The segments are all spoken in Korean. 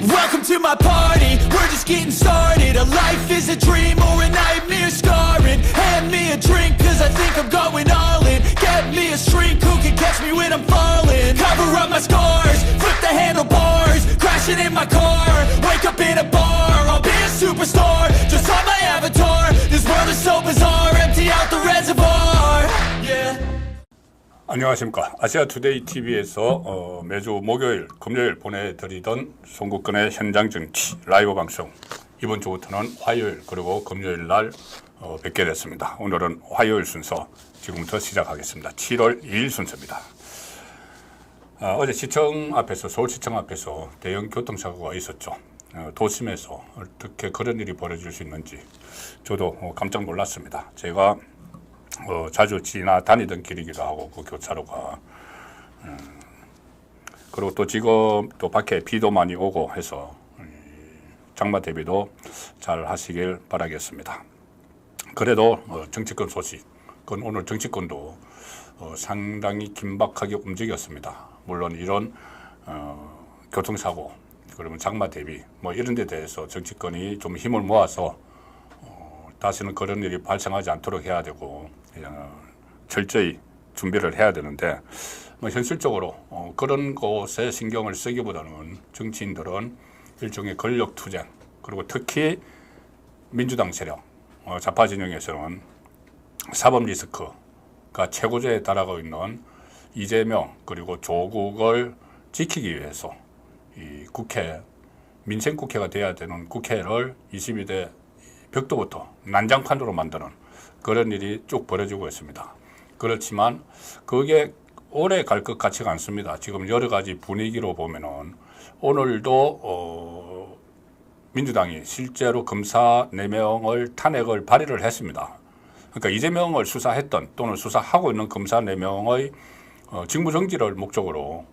Welcome to my party, we're just getting started. A life is a dream or a nightmare scarring. Hand me a drink cause I think I'm going all in. Get me a shrink who can catch me when I'm falling. Cover up my scars, flip the handlebars. Crashing in my car, wake up in a bar. I'll be a superstar, just on my avatar. This world is so bizarre, empty out the reservoir. Yeah. 안녕하십니까. 아시아투데이 TV에서 매주 목요일, 금요일 보내드리던 송국근의 현장정치 라이브 방송, 이번 주부터는 화요일 그리고 금요일 날 뵙게 됐습니다. 오늘은 화요일 순서 지금부터 시작하겠습니다. 7월 2일 순서입니다. 어제 시청 앞에서, 서울시청 앞에서 대형 교통사고가 있었죠. 도심에서 어떻게 그런 일이 벌어질 수 있는지 저도 깜짝 놀랐습니다. 제가 자주 지나다니던 길이기도 하고, 그 교차로가. 그리고 또 지금 또 밖에 비도 많이 오고 해서 장마 대비도 잘 하시길 바라겠습니다. 그래도 정치권 소식, 그건 오늘 정치권도 상당히 긴박하게 움직였습니다. 물론 이런 교통사고, 그러면 장마 대비 뭐 이런 데 대해서 정치권이 좀 힘을 모아서 다시는 그런 일이 발생하지 않도록 해야 되고 철저히 준비를 해야 되는데, 뭐 현실적으로 그런 곳에 신경을 쓰기보다는 정치인들은 일종의 권력투쟁, 그리고 특히 민주당 세력, 좌파 진영에서는 사법 리스크가 최고조에 달하고 있는 이재명 그리고 조국을 지키기 위해서 이 국회, 민생국회가 돼야 되는 국회를 22대 벽도부터 난장판으로 만드는 그런 일이 쭉 벌어지고 있습니다. 그렇지만 그게 오래 갈 것 같지가 않습니다. 지금 여러 가지 분위기로 보면은 오늘도 민주당이 실제로 검사 4명을 탄핵을 발의를 했습니다. 그러니까 이재명을 수사했던 또는 수사하고 있는 검사 4명의 직무정지를 목적으로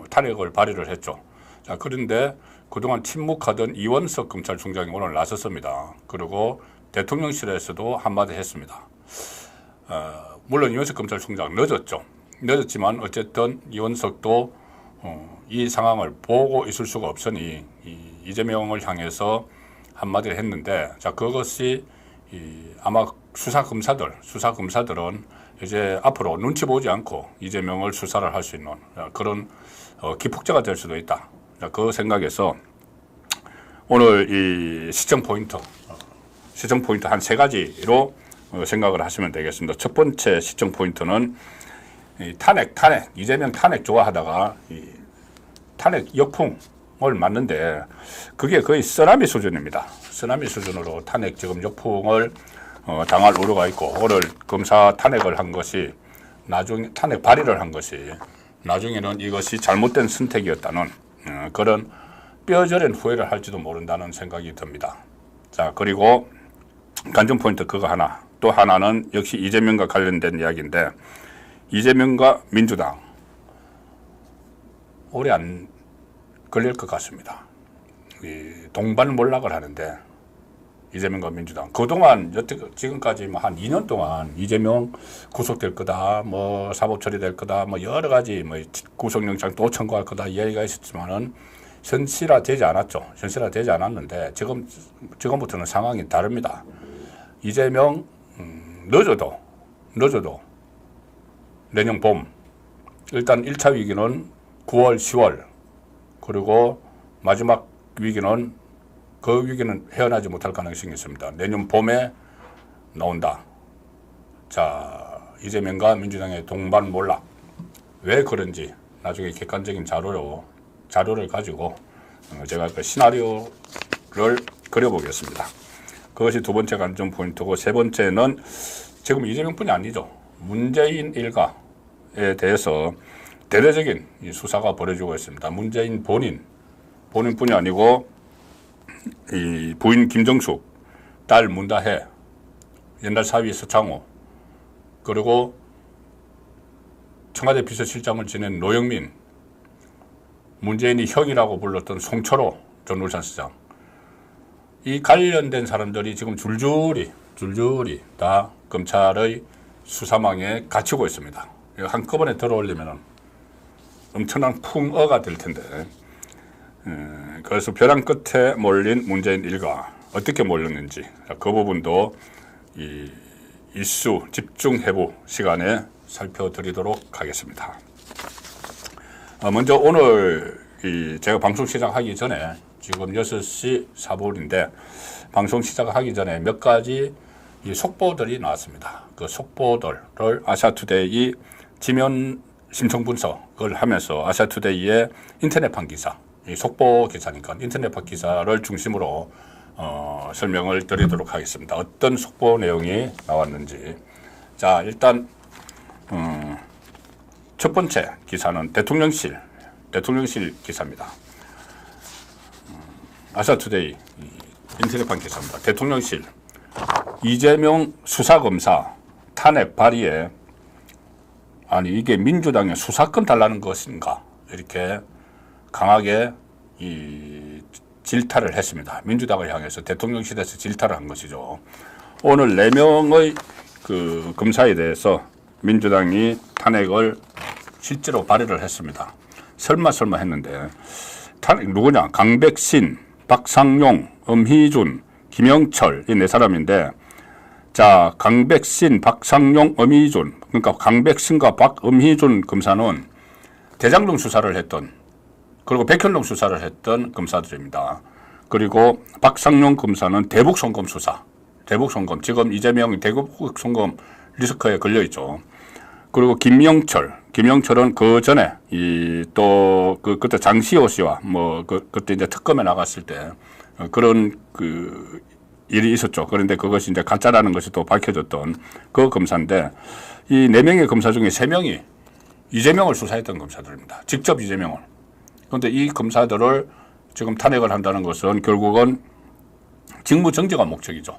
탄핵을 발의를 했죠. 자, 그런데 그동안 침묵하던 이원석 검찰총장이 오늘 나섰습니다. 그리고 대통령실에서도 한마디 했습니다. 물론 이원석 검찰총장 늦었죠. 늦었지만 어쨌든 이원석도 이 상황을 보고 있을 수가 없으니 이재명을 향해서 한마디를 했는데, 자, 그것이 아마 수사검사들은 이제 앞으로 눈치 보지 않고 이재명을 수사를 할 수 있는 그런 기폭제가 될 수도 있다. 그 생각에서 오늘 이 시청 포인트 한 3가지로 생각을 하시면 되겠습니다. 첫 번째 시청 포인트는 탄핵, 이재명 탄핵 좋아하다가 탄핵 역풍을 맞는데 그게 거의 쓰나미 수준입니다. 쓰나미 수준으로 탄핵 지금 역풍을 당할 우려가 있고, 오늘 검사 탄핵을 한 것이 나중에 탄핵 발의를 한 것이 나중에는 이것이 잘못된 선택이었다는 그런 뼈저린 후회를 할지도 모른다는 생각이 듭니다. 자, 그리고 관전 포인트 그거 하나, 또 하나는 역시 이재명과 관련된 이야기인데, 이재명과 민주당 오래 안 걸릴 것 같습니다. 동반몰락을 하는데 이재명과 민주당 그동안 지금까지 뭐 한 2년 동안 이재명 구속될 거다, 뭐 사법 처리될 거다, 뭐 여러 가지 뭐 구속영장 또 청구할 거다 이야기가 있었지만은 현실화되지 않았죠. 현실화되지 않았는데 지금부터는 상황이 다릅니다. 이재명 늦어도 내년 봄, 일단 1차 위기는 9월, 10월, 그리고 마지막 위기는 그 위기는 헤어나지 못할 가능성이 있습니다. 내년 봄에 나온다. 자, 이재명과 민주당의 동반몰락, 왜 그런지 나중에 객관적인 자료를 가지고 제가 그 시나리오를 그려보겠습니다. 그것이 두 번째 관전 포인트고, 세 번째는 지금 이재명뿐이 아니죠. 문재인 일가에 대해서 대대적인 수사가 벌어지고 있습니다. 문재인 본인뿐이 아니고 이 부인 김정숙, 딸 문다혜, 옛날 사위 서창호, 그리고 청와대 비서실장을 지낸 노영민, 문재인이 형이라고 불렀던 송철호 전 울산시장, 이 관련된 사람들이 지금 줄줄이 다 검찰의 수사망에 갇히고 있습니다. 한꺼번에 들어올리면 엄청난 풍어가 될 텐데, 그래서 벼랑 끝에 몰린 문재인 일가 어떻게 몰렸는지 그 부분도 이 이슈 집중 해부 시간에 살펴드리도록 하겠습니다. 먼저 오늘 제가 방송 시작하기 전에 지금 6시 4분인데 방송 시작하기 전에 몇 가지 이 속보들이 나왔습니다. 그 속보들을 아시아투데이 지면 심층 분석을 하면서 아시아투데이의 인터넷판 기사, 이 속보 기사니까 인터넷판 기사를 중심으로 설명을 드리도록 하겠습니다. 어떤 속보 내용이 나왔는지. 자, 일단 첫 번째 기사는 대통령실 기사입니다. 아시아투데이 인터넷판 기사입니다. 대통령실 이재명 수사검사 탄핵 발의에 아니 이게 민주당의 수사권 달라는 것인가 이렇게 강하게 질타를 했습니다. 민주당을 향해서 대통령실에서 질타를 한 것이죠. 오늘 4명의 그 검사에 대해서 민주당이 탄핵을 실제로 발의를 했습니다. 설마 했는데 탄핵 누구냐? 강백신, 박상용, 엄희준, 김영철 이 4사람인데 자, 강백신, 박상용, 엄희준 그러니까 강백신과 엄희준 검사는 대장동 수사를 했던 그리고 백현동 수사를 했던 검사들입니다. 그리고 박상용 검사는 대북송금 수사, 대북송금 지금 이재명이 대북송금 리스크에 걸려 있죠. 그리고 김영철은 그 전에 그때 장시호 씨와 그때 이제 특검에 나갔을 때 그런 그 일이 있었죠. 그런데 그것이 이제 가짜라는 것이 또 밝혀졌던 그 검사인데 이 4명의 검사 중에 3명이 이재명을 수사했던 검사들입니다. 직접 이재명을. 그런데 이 검사들을 지금 탄핵을 한다는 것은 결국은 직무 정지가 목적이죠.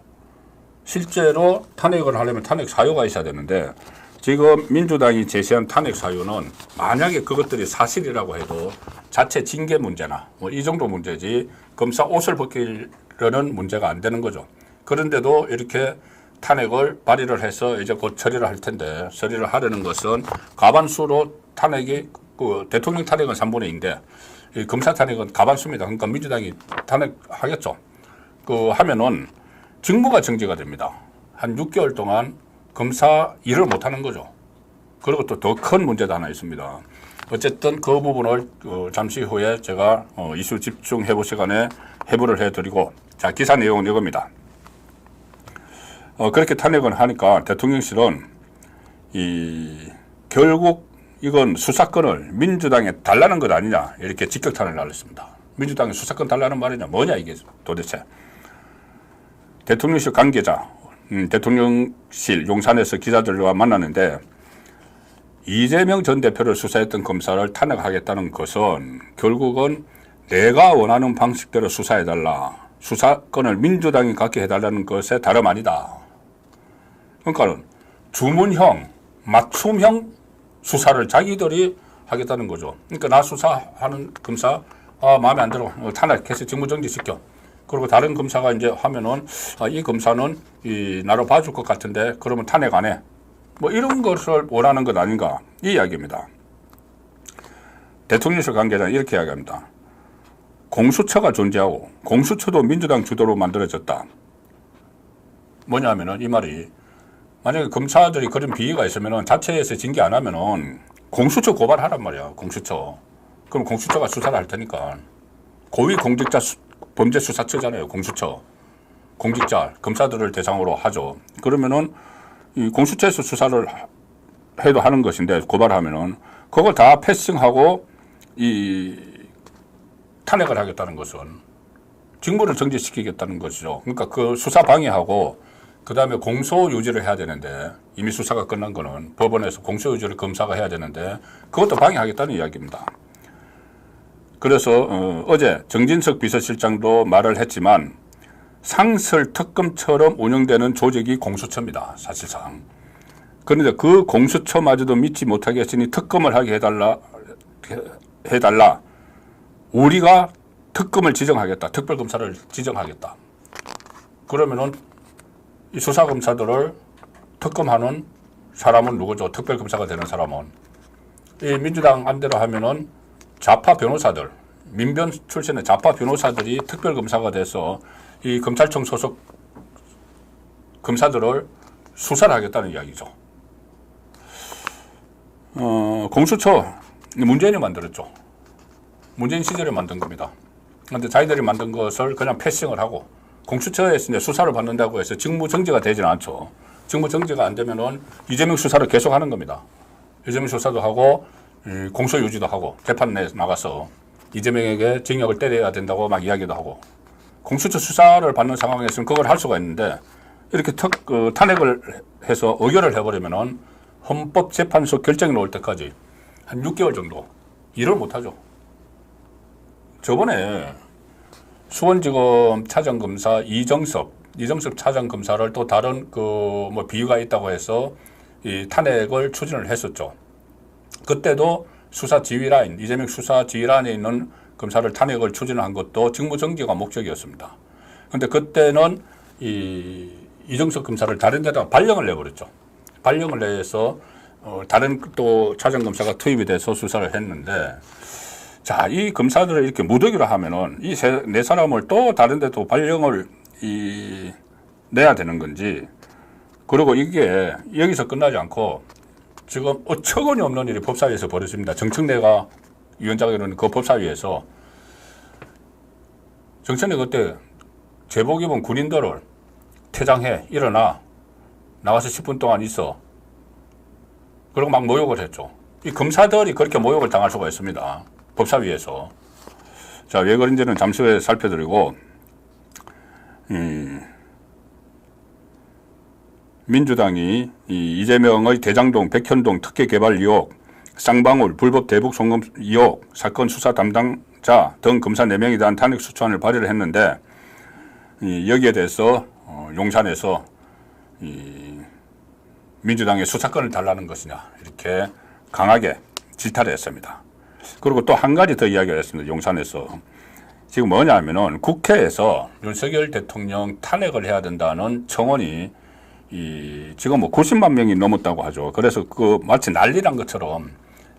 실제로 탄핵을 하려면 탄핵 사유가 있어야 되는데 지금 민주당이 제시한 탄핵 사유는 만약에 그것들이 사실이라고 해도 자체 징계 문제나 이 정도 문제지 검사 옷을 벗기려는 문제가 안 되는 거죠. 그런데도 이렇게 탄핵을 발의를 해서 이제 곧 처리를 할 텐데 처리를 하려는 것은 과반수로 탄핵이 대통령 탄핵은 3분의 2인데 검사 탄핵은 과반수입니다. 그러니까 민주당이 탄핵하겠죠. 하면은 직무가 정지가 됩니다. 한 6개월 동안 검사 일을 못하는 거죠. 그리고 또 더 큰 문제도 하나 있습니다. 어쨌든 그 부분을 잠시 후에 제가 이슈 집중 해부 시간에 해부를 해드리고 자 기사 내용은 이겁니다. 그렇게 탄핵을 하니까 대통령실은 결국 이건 수사권을 민주당에 달라는 것 아니냐 이렇게 직격탄을 날렸습니다. 민주당에 수사권 달라는 말이냐 뭐냐 이게 도대체. 대통령실 관계자 대통령실 용산에서 기자들과 만났는데 이재명 전 대표를 수사했던 검사를 탄핵하겠다는 것은 결국은 내가 원하는 방식대로 수사해달라. 수사권을 민주당이 갖게 해달라는 것에 다름 아니다. 그러니까 주문형, 맞춤형 수사를 자기들이 하겠다는 거죠. 그러니까 나 수사하는 검사 마음에 안 들어. 탄핵해서 직무정지 시켜. 그리고 다른 검사가 이제 하면은 이 검사는 나를 봐줄 것 같은데 그러면 탄핵 안 해. 이런 것을 원하는 것 아닌가 이 이야기입니다. 대통령실 관계자는 이렇게 이야기합니다. 공수처가 존재하고 공수처도 민주당 주도로 만들어졌다. 뭐냐 하면은 이 말이 만약에 검사들이 그런 비위가 있으면은 자체에서 징계 안 하면은 공수처 고발하란 말이야. 공수처. 그럼 공수처가 수사를 할 테니까 고위공직자 범죄수사처잖아요. 공수처. 공직자, 검사들을 대상으로 하죠. 그러면은 이 공수처에서 수사를 해도 하는 것인데 고발하면은 그걸 다 패싱하고 탄핵을 하겠다는 것은 직무를 정지시키겠다는 것이죠. 그러니까 그 수사 방해하고 그 다음에 공소 유지를 해야 되는데 이미 수사가 끝난 거는 법원에서 공소 유지를 검사가 해야 되는데 그것도 방해하겠다는 이야기입니다. 그래서 어제 정진석 비서실장도 말을 했지만 상설 특검처럼 운영되는 조직이 공수처입니다. 사실상. 그런데 그 공수처마저도 믿지 못하게 했으니 특검을 하게 해달라. 우리가 특검을 지정하겠다. 특별검사를 지정하겠다. 그러면은 이 수사검사들을 특검하는 사람은 누구죠? 특별검사가 되는 사람은. 이 민주당 안대로 하면은 좌파 변호사들, 민변 출신의 좌파 변호사들이 특별검사가 돼서 이 검찰청 소속 검사들을 수사를 하겠다는 이야기죠. 공수처 문재인이 만들었죠. 문재인 시절에 만든 겁니다. 그런데 자기들이 만든 것을 그냥 패싱을 하고 공수처에서 이제 수사를 받는다고 해서 직무 정지가 되지는 않죠. 직무 정지가 안 되면은 이재명 수사를 계속 하는 겁니다. 이재명 수사도 하고 공소 유지도 하고 재판 내에 나가서 이재명에게 징역을 때려야 된다고 막 이야기도 하고 공수처 수사를 받는 상황에서는 그걸 할 수가 있는데 이렇게 탄핵을 해서 의결을 해버리면은 헌법재판소 결정이 나올 때까지 한 6개월 정도 일을 못하죠. 저번에 수원지검 차장검사 이정섭 차장검사를 또 다른 비유가 있다고 해서 이 탄핵을 추진을 했었죠. 그때도 수사 지휘라인, 이재명 수사 지휘라인에 있는 검사를 탄핵을 추진한 것도 직무정지가 목적이었습니다. 그런데 그때는 이정섭 검사를 다른 데다가 발령을 내버렸죠. 발령을 내서 다른 또 차장검사가 투입이 돼서 수사를 했는데, 자, 이 검사들을 이렇게 무더기로 하면은 이 네 사람을 또 다른 데 또 발령을 내야 되는 건지, 그리고 이게 여기서 끝나지 않고 지금 어처구니 없는 일이 법사위에서 벌어집니다. 정청래가 위원장이 이르는 그 법사위에서 정청래가 그때 제복 입은 군인들을 퇴장해, 일어나, 나가서 10분 동안 있어. 그리고 막 모욕을 했죠. 이 검사들이 그렇게 모욕을 당할 수가 있습니다. 법사위에서. 자, 왜 그런지는 잠시 후에 살펴드리고, 민주당이 이재명의 대장동, 백현동 특혜 개발 의혹, 쌍방울 불법 대북 송금 의혹, 사건 수사 담당자 등 검사 4명에 대한 탄핵 소추안을 발의를 했는데, 여기에 대해서 용산에서 민주당의 수사권을 달라는 것이냐 이렇게 강하게 질타를 했습니다. 그리고 또 한 가지 더 이야기를 했습니다. 용산에서. 지금 뭐냐면은 국회에서 윤석열 대통령 탄핵을 해야 된다는 청원이 지금 뭐 90만 명이 넘었다고 하죠. 그래서 마치 난리난 것처럼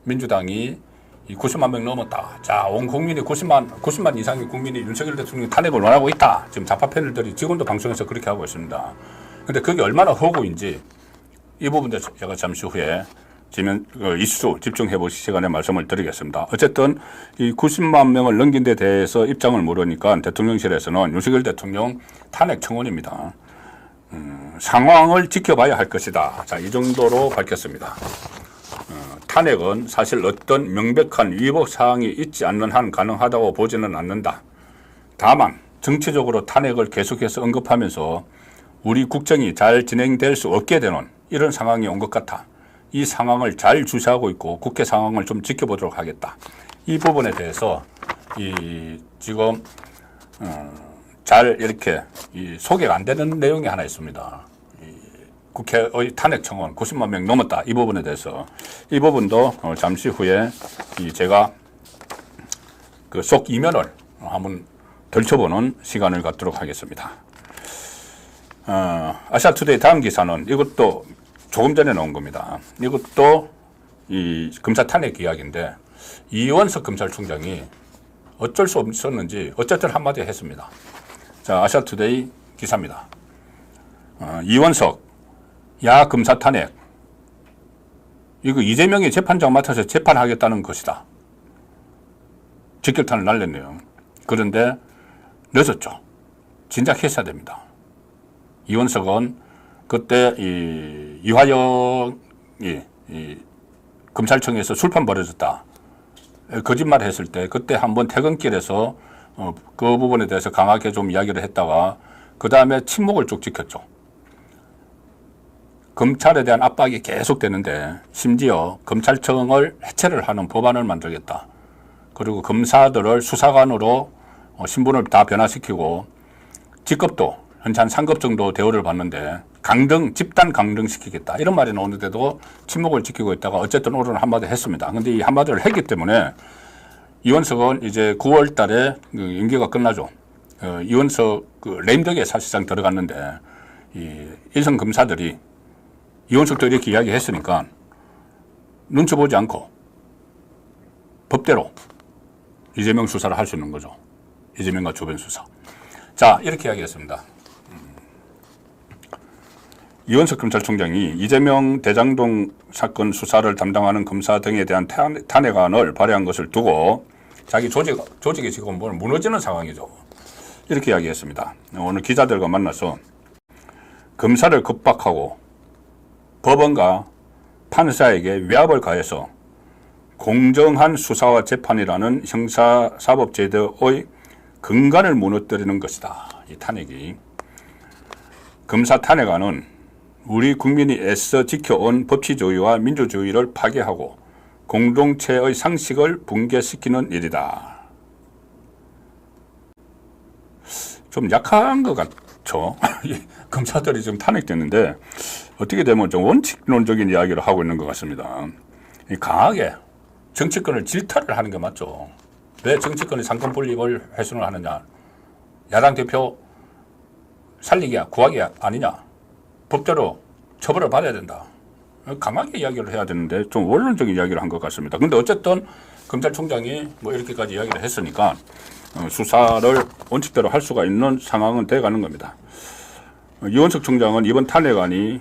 민주당이 90만 명 넘었다. 자, 온 국민이 90만 이상의 국민이 윤석열 대통령 탄핵을 원하고 있다. 지금 좌파 패널들이 지금도 방송에서 그렇게 하고 있습니다. 근데 그게 얼마나 허구인지 이 부분도 제가 잠시 후에 이슈 집중해 보실 시간에 말씀을 드리겠습니다. 어쨌든 이 90만 명을 넘긴 데 대해서 입장을 모르니까 대통령실에서는 윤석열 대통령 탄핵 청원입니다. 상황을 지켜봐야 할 것이다. 자, 이 정도로 밝혔습니다. 탄핵은 사실 어떤 명백한 위법 사항이 있지 않는 한 가능하다고 보지는 않는다. 다만 정치적으로 탄핵을 계속해서 언급하면서 우리 국정이 잘 진행될 수 없게 되는 이런 상황이 온 것 같아. 이 상황을 잘 주시하고 있고 국회 상황을 좀 지켜보도록 하겠다. 이 부분에 대해서 지금 잘 이렇게 소개가 안 되는 내용이 하나 있습니다. 국회의 탄핵 청원 90만 명 넘었다. 이 부분에 대해서 이 부분도 잠시 후에 제가 그 속 이면을 한번 덜쳐보는 시간을 갖도록 하겠습니다. 아시아투데이 다음 기사는 이것도 조금 전에 나온 겁니다. 이것도 이 검사 탄핵 이야기인데 이원석 검찰총장이 어쩔 수 없었는지 어쨌든 한마디 했습니다. 자, 아시아투데이 기사입니다. 이원석 야 검사 탄핵 이거 이재명이 재판장 맡아서 재판하겠다는 것이다. 직결탄을 날렸네요. 그런데 늦었죠. 진작 했어야 됩니다. 이원석은 그때 이화영이 검찰청에서 술판 벌어졌다. 거짓말 했을 때 그때 한번 퇴근길에서 그 부분에 대해서 강하게 좀 이야기를 했다가 그 다음에 침묵을 쭉 지켰죠. 검찰에 대한 압박이 계속 되는데 심지어 검찰청을 해체를 하는 법안을 만들겠다. 그리고 검사들을 수사관으로 신분을 다 변화시키고 직급도 현재 한 3급 정도 대우를 받는데 집단 강등시키겠다. 이런 말이 나오는데도 침묵을 지키고 있다가 어쨌든 오늘 한마디 했습니다. 그런데 이 한마디를 했기 때문에 이원석은 이제 9월 달에 임기가 끝나죠. 이원석 레임덕에 사실상 들어갔는데 일선 검사들이 이원석도 이렇게 이야기했으니까 눈치 보지 않고 법대로 이재명 수사를 할 수 있는 거죠. 이재명과 주변 수사. 자, 이렇게 이야기했습니다. 이원석 검찰총장이 이재명 대장동 사건 수사를 담당하는 검사 등에 대한 탄핵안을 발의한 것을 두고 자기 조직이 지금 무너지는 상황이죠. 이렇게 이야기했습니다. 오늘 기자들과 만나서 검사를 급박하고 법원과 판사에게 위압을 가해서 공정한 수사와 재판이라는 형사사법제도의 근간을 무너뜨리는 것이다. 이 탄핵이. 검사 탄핵안은 우리 국민이 애써 지켜온 법치주의와 민주주의를 파괴하고 공동체의 상식을 붕괴시키는 일이다. 좀 약한 것 같죠. 검사들이 지금 탄핵됐는데 어떻게 되면 좀 원칙론적인 이야기를 하고 있는 것 같습니다. 강하게 정치권을 질타를 하는 게 맞죠. 왜 정치권의 상권 분립을 훼손을 하느냐. 야당 대표 살리기야 구하기 아니냐. 법대로 처벌을 받아야 된다. 강하게 이야기를 해야 되는데 좀 원론적인 이야기를 한 것 같습니다. 근데 어쨌든 검찰총장이 뭐 이렇게까지 이야기를 했으니까 수사를 원칙대로 할 수가 있는 상황은 돼가는 겁니다. 이원석 총장은 이번 탄핵안이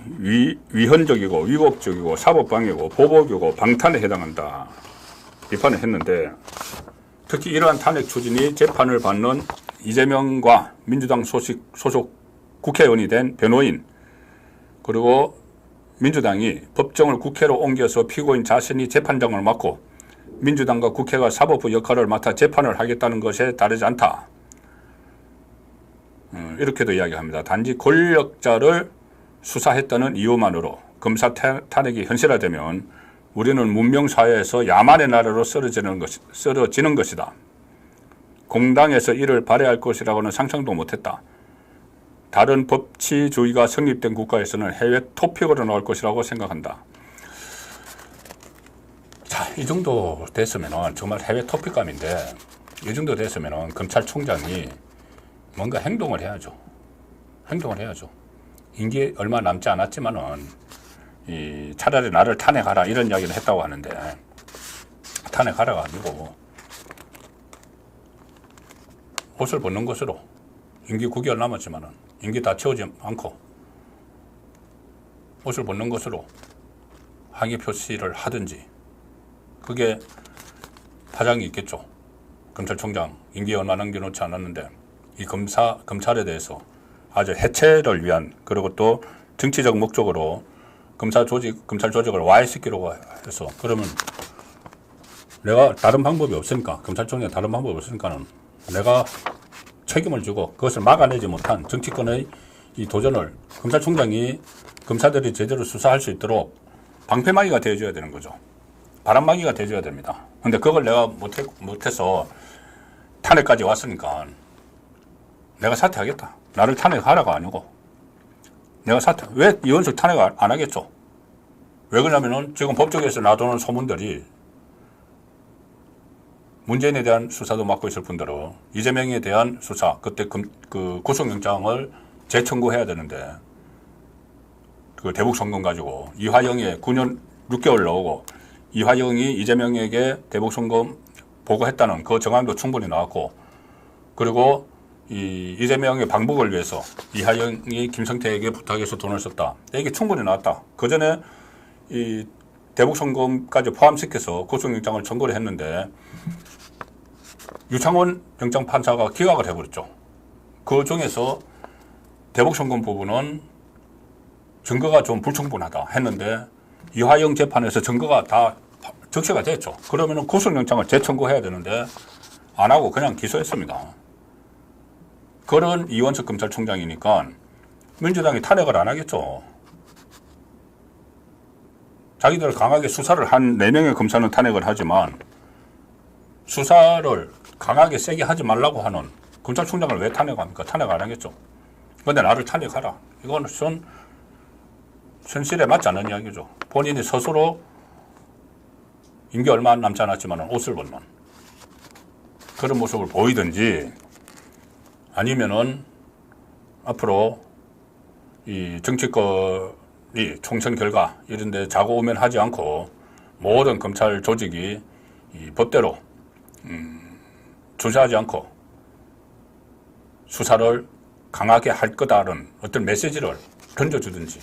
위헌적이고 위법적이고 사법방해고 보복이고 방탄에 해당한다. 비판을 했는데 특히 이러한 탄핵 추진이 재판을 받는 이재명과 민주당 소속 국회의원이 된 변호인 그리고 민주당이 법정을 국회로 옮겨서 피고인 자신이 재판장을 맡고 민주당과 국회가 사법부 역할을 맡아 재판을 하겠다는 것에 다르지 않다. 이렇게도 이야기합니다. 단지 권력자를 수사했다는 이유만으로 검사 탄핵이 현실화되면 우리는 문명사회에서 야만의 나라로 쓰러지는 것이다. 공당에서 이를 발휘할 것이라고는 상상도 못했다. 다른 법치주의가 성립된 국가에서는 해외 토픽으로 나올 것이라고 생각한다. 자, 이 정도 됐으면 정말 해외 토픽감인데 이 정도 됐으면 검찰총장이 뭔가 행동을 해야죠. 행동을 해야죠. 임기 얼마 남지 않았지만은 차라리 나를 탄핵하라 이런 이야기를 했다고 하는데 탄핵하라가 아니고 옷을 벗는 것으로 임기 9개월 남았지만은 임기 다 채우지 않고 옷을 벗는 것으로 항의 표시를 하든지 그게 파장이 있겠죠. 검찰총장 임기 얼마 남겨놓지 않았는데 이 검찰에 대해서 아주 해체를 위한 그리고 또 정치적 목적으로 검찰 조직을 와해시키려고 해서 그러면 내가 다른 방법이 없으니까 검찰총장이 다른 방법이 없으니까는 내가 책임을 지고 그것을 막아내지 못한 정치권의 이 도전을 검찰총장이 검사들이 제대로 수사할 수 있도록 방패막이가 되어줘야 되는 거죠. 바람막이가 되어줘야 됩니다. 근데 그걸 내가 못해서 탄핵까지 왔으니까 내가 사퇴하겠다. 나를 탄핵하라가 아니고 내가 왜 이원석 탄핵 안 하겠죠? 왜 그러냐면은 지금 법조계에서 나도는 소문들이 문재인에 대한 수사도 맡고 있을 뿐더러 이재명에 대한 수사, 그때 그 구속영장을 재청구해야 되는데 그 대북송금 가지고 이화영이 9년 6개월 나오고 이화영이 이재명에게 대북송금 보고했다는 그 정황도 충분히 나왔고 그리고 이재명의 방북을 위해서 이화영이 김성태에게 부탁해서 돈을 썼다. 이게 충분히 나왔다. 그 전에 이 대북송금까지 포함시켜서 구속영장을 청구를 했는데 유창원 영장판사가 기각을 해버렸죠. 그 중에서 대북송금 부분은 증거가 좀 불충분하다 했는데 이화영 재판에서 증거가 다 적시가 됐죠. 그러면 구속영장을 재청구해야 되는데 안 하고 그냥 기소했습니다. 그런 이원석 검찰총장이니까 민주당이 탄핵을 안 하겠죠. 자기들 강하게 수사를 한 4명의 검사는 탄핵을 하지만 수사를 강하게 세게 하지 말라고 하는 검찰총장을 왜 탄핵합니까? 탄핵 안 하겠죠. 그런데 나를 탄핵하라. 이건 현실에 맞지 않는 이야기죠. 본인이 스스로 임기 얼마 남지 않았지만 옷을 벗는 그런 모습을 보이든지 아니면은 앞으로 이 정치권이 총선 결과 이런 데 자고우면하지 않고 모든 검찰 조직이 이 법대로 주저하지 않고 수사를 강하게 할 거다라는 어떤 메시지를 던져주든지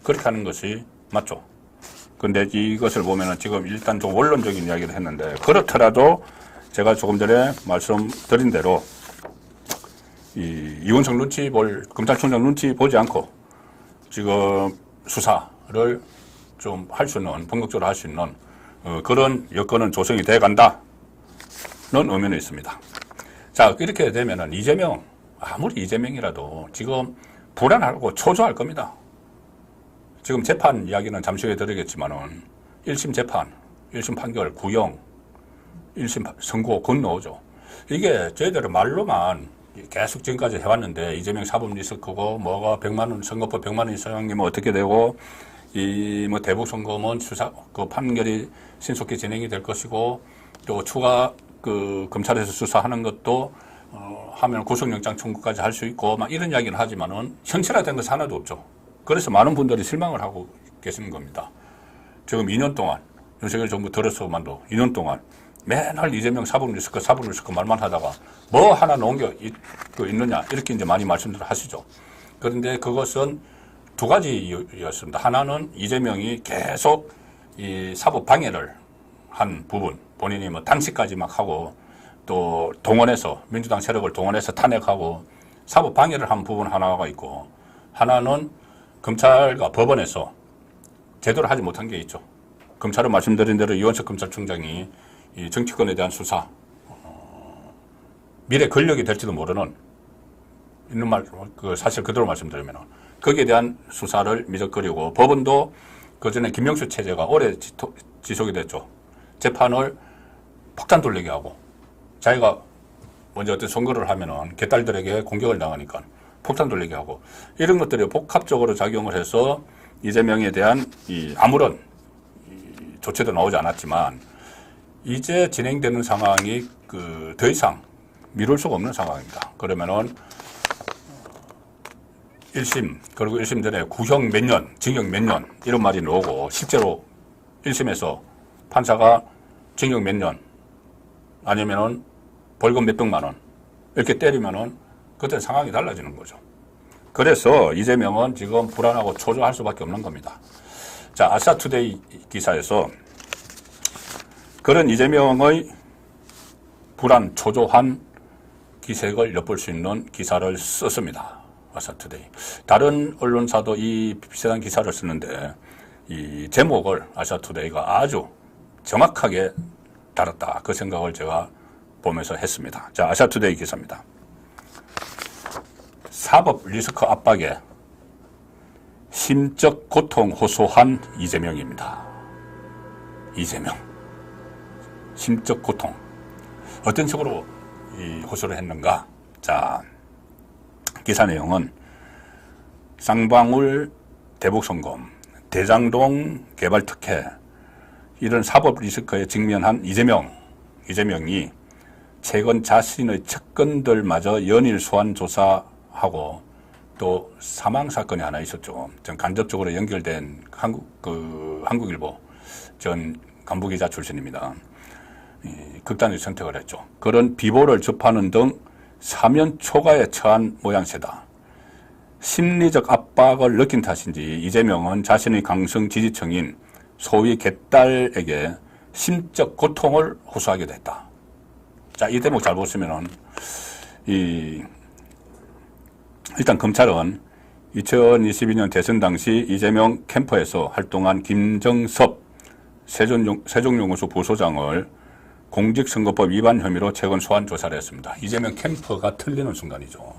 그렇게 하는 것이 맞죠. 근데 이것을 보면은 지금 일단 좀 원론적인 이야기를 했는데, 그렇더라도 제가 조금 전에 말씀드린 대로 이원석 검찰총장 눈치 보지 않고 지금 수사를 좀 할 수 있는, 본격적으로 할 수 있는 그런 여건은 조성이 돼 간다는 의미는 있습니다. 자, 이렇게 되면은 이재명, 아무리 이재명이라도 지금 불안하고 초조할 겁니다. 지금 재판 이야기는 잠시 후에 드리겠지만은 1심 재판, 1심 판결, 구형, 1심 선고 건너오죠. 이게 저희들은 말로만 계속 지금까지 해왔는데, 이재명 사법 리스크고 뭐가 100만 원, 선거법 100만 원 이상이면 어떻게 되고, 뭐 대북 선거면 수사 그 판결이 신속히 진행이 될 것이고, 또 추가 검찰에서 수사하는 것도 하면 구속영장 청구까지 할 수 있고, 막 이런 이야기는 하지만은 현실화된 것이 하나도 없죠. 그래서 많은 분들이 실망을 하고 계시는 겁니다. 지금 2년 동안, 윤석열 정부 들어서만도 2년 동안 맨날 이재명 사법 리스크 말만 하다가 뭐 하나 놓은 게 있느냐, 이렇게 이제 많이 말씀들 하시죠. 그런데 그것은 두 가지였습니다. 하나는 이재명이 계속 이 사법 방해를 한 부분, 본인이 뭐 단식까지 막 하고 또 동원해서, 민주당 세력을 동원해서 탄핵하고 사법 방해를 한 부분 하나가 있고, 하나는 검찰과 법원에서 제대로 하지 못한 게 있죠. 검찰은 말씀드린 대로 이원석 검찰총장이 이 정치권에 대한 수사, 미래 권력이 될지도 모르는, 있는 말, 사실 그대로 말씀드리면 거기에 대한 수사를 미적거리고, 법원도 그 전에 김명수 체제가 오래 지속이 됐죠. 재판을 폭탄 돌리게 하고, 자기가 먼저 어떤 선거를 하면은 개딸들에게 공격을 당하니까 폭탄 돌리게 하고, 이런 것들이 복합적으로 작용을 해서 이재명에 대한 아무런 조치도 나오지 않았지만, 이제 진행되는 상황이 더 이상 미룰 수가 없는 상황입니다. 그러면은 1심, 그리고 1심 전에 구형 몇 년, 징역 몇 년, 이런 말이 나오고, 실제로 1심에서 판사가 징역 몇 년, 아니면은 벌금 몇백만 원, 이렇게 때리면은 그때 상황이 달라지는 거죠. 그래서 이재명은 지금 불안하고 초조할 수밖에 없는 겁니다. 자, 아시아투데이 기사에서 그런 이재명의 불안, 초조한 기색을 엿볼 수 있는 기사를 썼습니다. 아시아투데이. 다른 언론사도 이 비슷한 기사를 쓰는데, 이 제목을 아시아투데이가 아주 정확하게 다뤘다, 그 생각을 제가 보면서 했습니다. 자, 아시아투데이 기사입니다. 사법 리스크 압박에 심적 고통 호소한 이재명입니다. 이재명. 심적 고통. 어떤 식으로 호소를 했는가? 자, 기사 내용은 쌍방울 대북송금, 대장동 개발특혜, 이런 사법 리스크에 직면한 이재명이 최근 자신의 측근들마저 연일 소환 조사하고 또 사망 사건이 하나 있었죠. 전 간접적으로 연결된 한국일보 전 간부기자 출신입니다. 극단적 선택을 했죠. 그런 비보를 접하는 등 사면 초과에 처한 모양새다. 심리적 압박을 느낀 탓인지 이재명은 자신의 강성 지지층인 소위 개딸에게 심적 고통을 호소하게 됐다. 자, 이 대목 잘 보시면은, 일단 검찰은 2022년 대선 당시 이재명 캠프에서 활동한 김정섭 세종연구소 부소장을 공직선거법 위반 혐의로 최근 소환 조사를 했습니다. 이재명 캠프가 틀리는 순간이죠.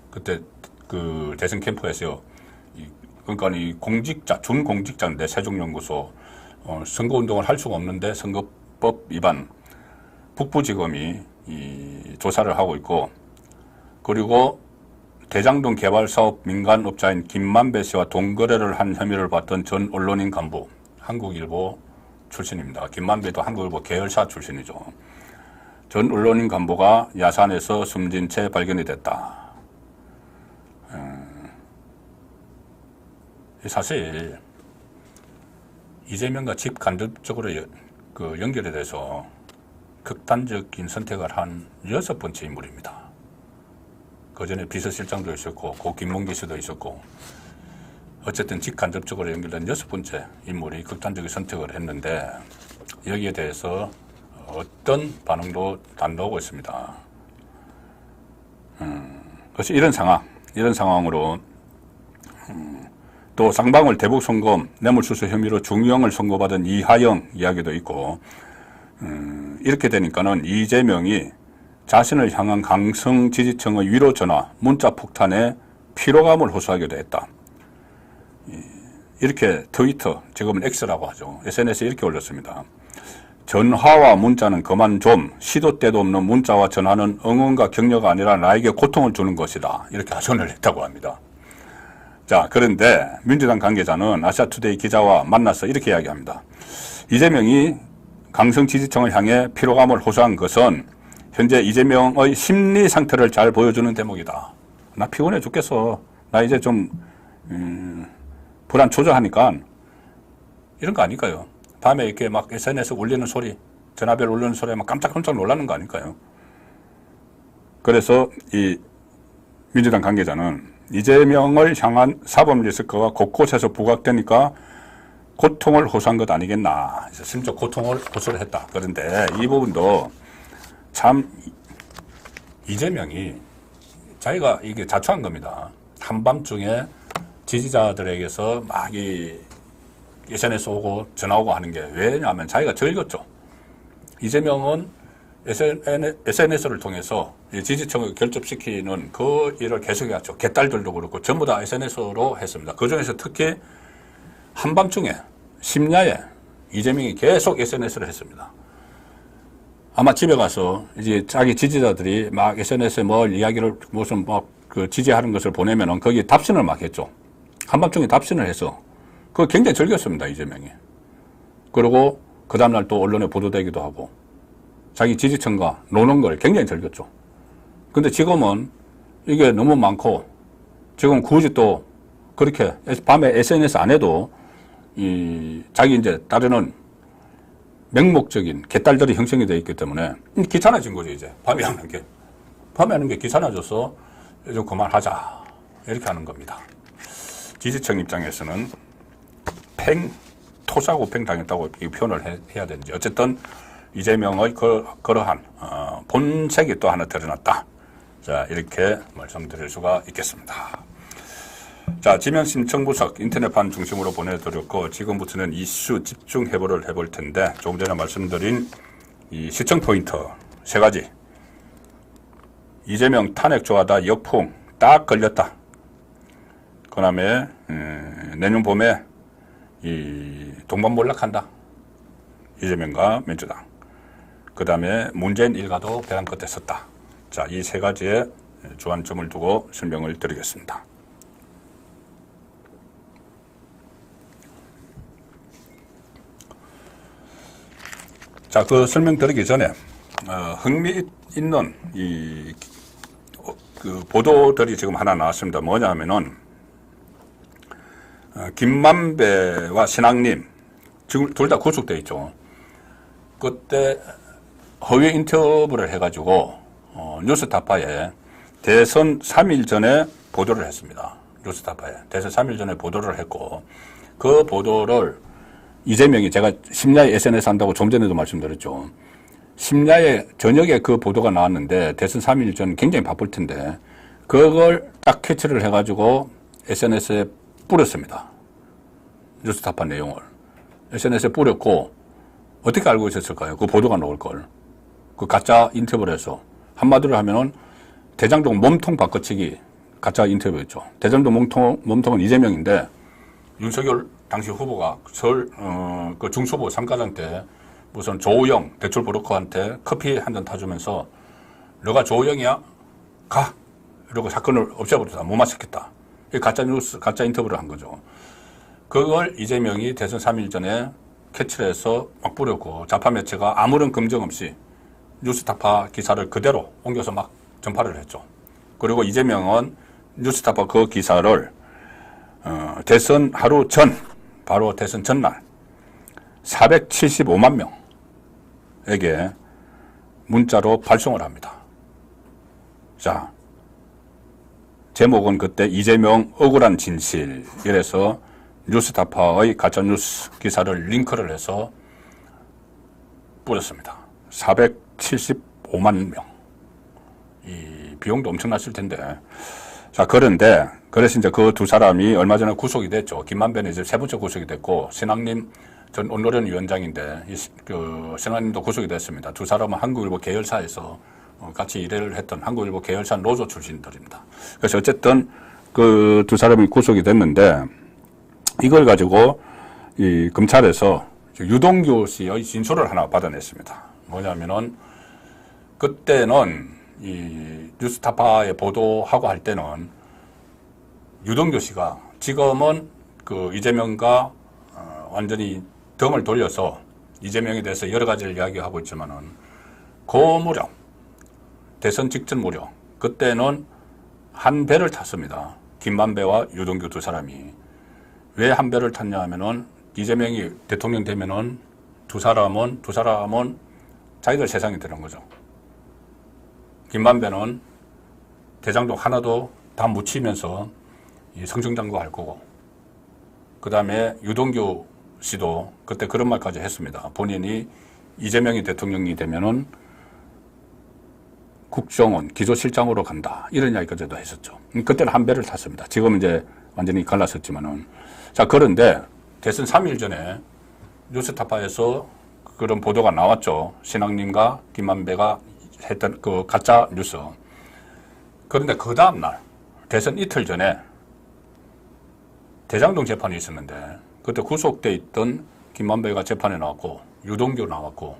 그때 그 대선 캠프에서 그러니까 이 준공직자인데 세종연구소 선거운동을 할 수가 없는데 선거법 위반, 북부지검이 조사를 하고 있고, 그리고 대장동 개발사업 민간업자인 김만배 씨와 동거래를 한 혐의를 받던 전 언론인 간부, 한국일보 출신입니다. 김만배도 한국일보 계열사 출신이죠. 전 언론인 간부가 야산에서 숨진 채 발견이 됐다. 사실 이재명과 집 간접적으로 연결이 돼서 극단적인 선택을 한 6번째 인물입니다. 그 전에 비서실장도 있었고, 고 김문기 씨도 있었고, 어쨌든 직간접적으로 연결된 6번째 인물이 극단적인 선택을 했는데, 여기에 대해서 어떤 반응도 안 나오고 있습니다. 그래서 이런 상황으로 또 쌍방울 대북송금 뇌물수수 혐의로 중형을 선고받은 이하영 이야기도 있고, 이렇게 되니까는 이재명이 자신을 향한 강성 지지층의 위로 전화, 문자 폭탄에 피로감을 호소하게 됐다. 이렇게 트위터, 지금은 X라고 하죠. SNS에 이렇게 올렸습니다. 전화와 문자는 그만 좀, 시도 때도 없는 문자와 전화는 응원과 격려가 아니라 나에게 고통을 주는 것이다. 이렇게 하소연을 했다고 합니다. 자, 그런데 민주당 관계자는 아시아투데이 기자와 만나서 이렇게 이야기합니다. 이재명이 강성 지지층을 향해 피로감을 호소한 것은 현재 이재명의 심리 상태를 잘 보여주는 대목이다. 나 피곤해 죽겠어. 나 이제 좀 불안 초조하니까 이런 거 아닐까요? 밤에 이렇게 막 SNS 울리는 소리, 전화벨 울리는 소리에 막 깜짝깜짝 놀라는 거 아닐까요? 그래서 이 민주당 관계자는 이재명을 향한 사법 리스크가 곳곳에서 부각되니까 고통을 호소한 것 아니겠나. 심지어 고통을 호소를 했다. 그런데 이 부분도 참 이재명이 자기가 이게 자초한 겁니다. 한밤중에 지지자들에게서 막 이 SNS 오고 전화 오고 하는 게 왜냐하면 자기가 즐겼죠. 이재명은 SNS를 통해서 지지층을 결집시키는 그 일을 계속해왔죠. 개딸들도 그렇고 전부 다 SNS로 했습니다. 그중에서 특히 한밤중에 심야에 이재명이 계속 SNS를 했습니다. 아마 집에 가서 이제 자기 지지자들이 막 SNS에 뭘 이야기를 무슨 뭐 그 지지하는 것을 보내면은 거기에 답신을 막 했죠. 한밤중에 답신을 해서 그거 굉장히 즐겼습니다, 이재명이. 그리고 그 다음날 또 언론에 보도되기도 하고 자기 지지층과 노는 걸 굉장히 즐겼죠. 근데 지금은 이게 너무 많고 지금 굳이 또 그렇게 밤에 SNS 안 해도 자기 이제 따르는 맹목적인 개딸들이 형성이 되어 있기 때문에 귀찮아진 거죠, 이제. 밤에 하는 게. 밤에 하는 게 귀찮아져서 좀 그만하자. 이렇게 하는 겁니다. 지지층 입장에서는 토사구 팽 당했다고 이 표현을 해야 되는지. 어쨌든 이재명의 그러한 본색이 또 하나 드러났다. 자, 이렇게 말씀드릴 수가 있겠습니다. 자, 지명 신청 분석 인터넷판 중심으로 보내드렸고 지금부터는 이슈 집중 해보를 해볼 텐데 조금 전에 말씀드린 이 시청 포인트 3가지. 이재명 탄핵 좋아하다 역풍 딱 걸렸다. 그 다음에 내년 봄에 이 동반몰락한다. 이재명과 민주당. 그 다음에 문재인 일가도 벼랑 끝에 섰다. 자, 이 3가지의 주안점을 두고 설명을 드리겠습니다. 자, 그 설명 드리기 전에 흥미있는 그 보도들이 지금 하나 나왔습니다. 뭐냐면은 김만배와 신학님 지금 둘 다 구속돼 있죠. 그때 허위 인터뷰를 해가지고 뉴스타파에 대선 3일 전에 보도를 했습니다. 뉴스타파에 대선 3일 전에 보도를 했고 그 보도를 이재명이 제가 심야에 SNS 한다고 좀 전에도 말씀드렸죠. 심야에 저녁에 그 보도가 나왔는데 대선 3일 전 굉장히 바쁠 텐데 그걸 딱 캐치를 해가지고 SNS에 뿌렸습니다. 뉴스타파 내용을. SNS에 뿌렸고 어떻게 알고 있었을까요? 그 보도가 나올 걸. 그 가짜 인터뷰를 해서 한마디로 하면은 대장동 몸통 바꿔치기 가짜 인터뷰였죠. 대장동 몸통은 이재명인데 윤석열 당시 후보가 서울 그 중수부 상가장 때 무슨 조우영 대출 브로커한테 커피 한 잔 타주면서 너가 조우영이야? 가! 이러고 사건을 없애버렸다. 못 맞췄겠다. 이 가짜 뉴스, 가짜 인터뷰를 한 거죠. 그걸 이재명이 대선 3일 전에 캐치를 해서 막 뿌렸고 좌파 매체가 아무런 검증 없이 뉴스타파 기사를 그대로 옮겨서 막 전파를 했죠. 그리고 이재명은 뉴스타파 그 기사를 대선 하루 전, 바로 대선 전날 475만 명에게 문자로 발송을 합니다. 자, 제목은 그때 이재명 억울한 진실, 이래서 뉴스타파의 가짜뉴스 기사를 링크를 해서 뿌렸습니다. 475만 명. 이 비용도 엄청났을 텐데. 자, 그래서 이제 그 두 사람이 얼마 전에 구속이 됐죠. 김만배는 이제 세 번째 구속이 됐고, 신학님 전 온노련 위원장인데, 신학님도 구속이 됐습니다. 두 사람은 한국일보 계열사에서 같이 일을 했던 한국일보 계열사 노조 출신들입니다. 그래서 어쨌든 그 두 사람이 구속이 됐는데, 이걸 가지고 이 검찰에서 유동규 씨의 진술을 하나 받아냈습니다. 뭐냐면은, 그때는 이 뉴스타파에 보도하고 할 때는 유동규 씨가 지금은 그 이재명과 완전히 덤을 돌려서 이재명에 대해서 여러 가지를 이야기하고 있지만은 그 무렵, 대선 직전 무렵, 그때는 한 배를 탔습니다. 김만배와 유동규 두 사람이. 왜 한 배를 탔냐 하면은 이재명이 대통령 되면은 두 사람은 자기들 세상이 되는 거죠. 김만배는 대장동 하나도 다 묻히면서 이 성중장구 할 거고, 그 다음에 유동규 씨도 그때 그런 말까지 했습니다. 본인이 이재명이 대통령이 되면은 국정원 기조실장으로 간다, 이런 이야기까지도 했었죠. 그때는 한 배를 탔습니다. 지금 이제 완전히 갈랐었지만은. 자, 그런데 대선 3일 전에 뉴스타파에서 그런 보도가 나왔죠. 신학님과 김만배가 했던 그 가짜 뉴스. 그런데 그 다음날 대선 이틀 전에 대장동 재판이 있었는데, 그때 구속돼 있던 김만배가 재판에 나왔고 유동규 나왔고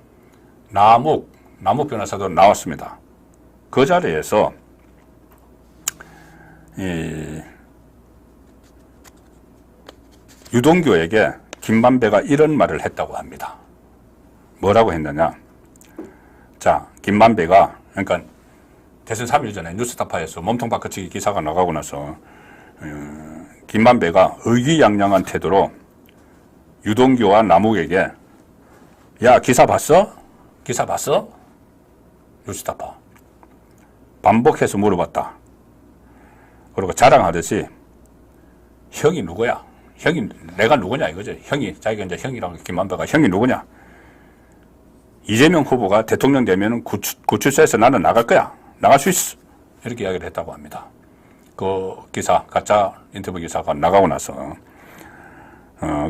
남욱 변호사도 나왔습니다. 그 자리에서 이 유동규에게 김만배가 이런 말을 했다고 합니다. 뭐라고 했느냐? 자, 김만배가, 그러니까 대선 3일 전에 뉴스타파에서 몸통 바꿔치기 기사가 나가고 나서 김만배가 의기양양한 태도로 유동규와 남욱에게, 야, 기사 봤어? 기사 봤어? 뉴스타파. 반복해서 물어봤다. 그리고 자랑하듯이, 형이 누구야? 형이 내가 누구냐 이거지. 형이, 자기가 이제 형이라고, 김만배가 형이 누구냐? 이재명 후보가 대통령 되면 구출소에서 나는 나갈 거야. 나갈 수 있어. 이렇게 이야기를 했다고 합니다. 그 기사, 가짜 인터뷰 기사가 나가고 나서.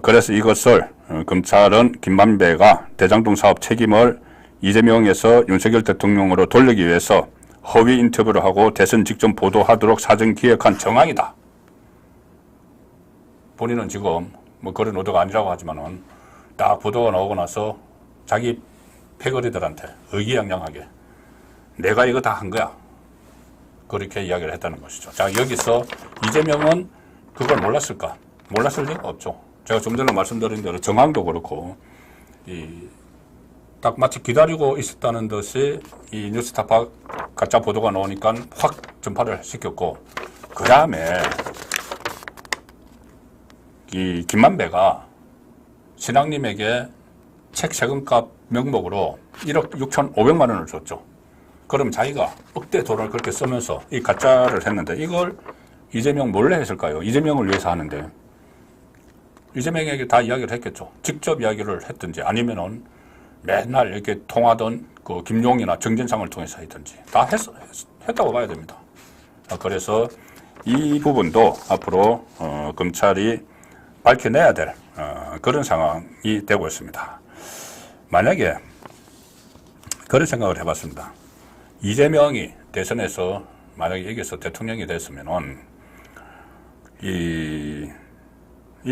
그래서 이것을 검찰은 김만배가 대장동 사업 책임을 이재명에서 윤석열 대통령으로 돌리기 위해서 허위 인터뷰를 하고 대선 직전 보도하도록 사전 기획한 정황이다. 본인은 지금 뭐 그런 의도가 아니라고 하지만은 딱 보도가 나오고 나서 자기 패거리들한테 의기양양하게 내가 이거 다 한 거야, 그렇게 이야기를 했다는 것이죠. 자, 여기서 이재명은 그걸 몰랐을까? 몰랐을 리가 없죠. 제가 좀 전에 말씀드린 대로 정황도 그렇고, 딱 마치 기다리고 있었다는 듯이 이 뉴스타파 가짜 보도가 나오니까 확 전파를 시켰고, 그 다음에 이 김만배가 신학님에게 책 세금값 명목으로 1억 6,500만 원을 줬죠. 그럼 자기가 억대 돈을 그렇게 쓰면서 이 가짜를 했는데, 이걸 이재명 몰래 했을까요? 이재명을 위해서 하는데 이재명에게 다 이야기를 했겠죠. 직접 이야기를 했든지 아니면은 맨날 이렇게 통하던 그 김용이나 정진상을 통해서 했든지 다 했다고 봐야 됩니다. 그래서 이 부분도 앞으로 검찰이 밝혀내야 될 그런 상황이 되고 있습니다. 만약에 그런 생각을 해봤습니다. 이재명이 대선에서 만약에 이겨서 대통령이 됐으면은 이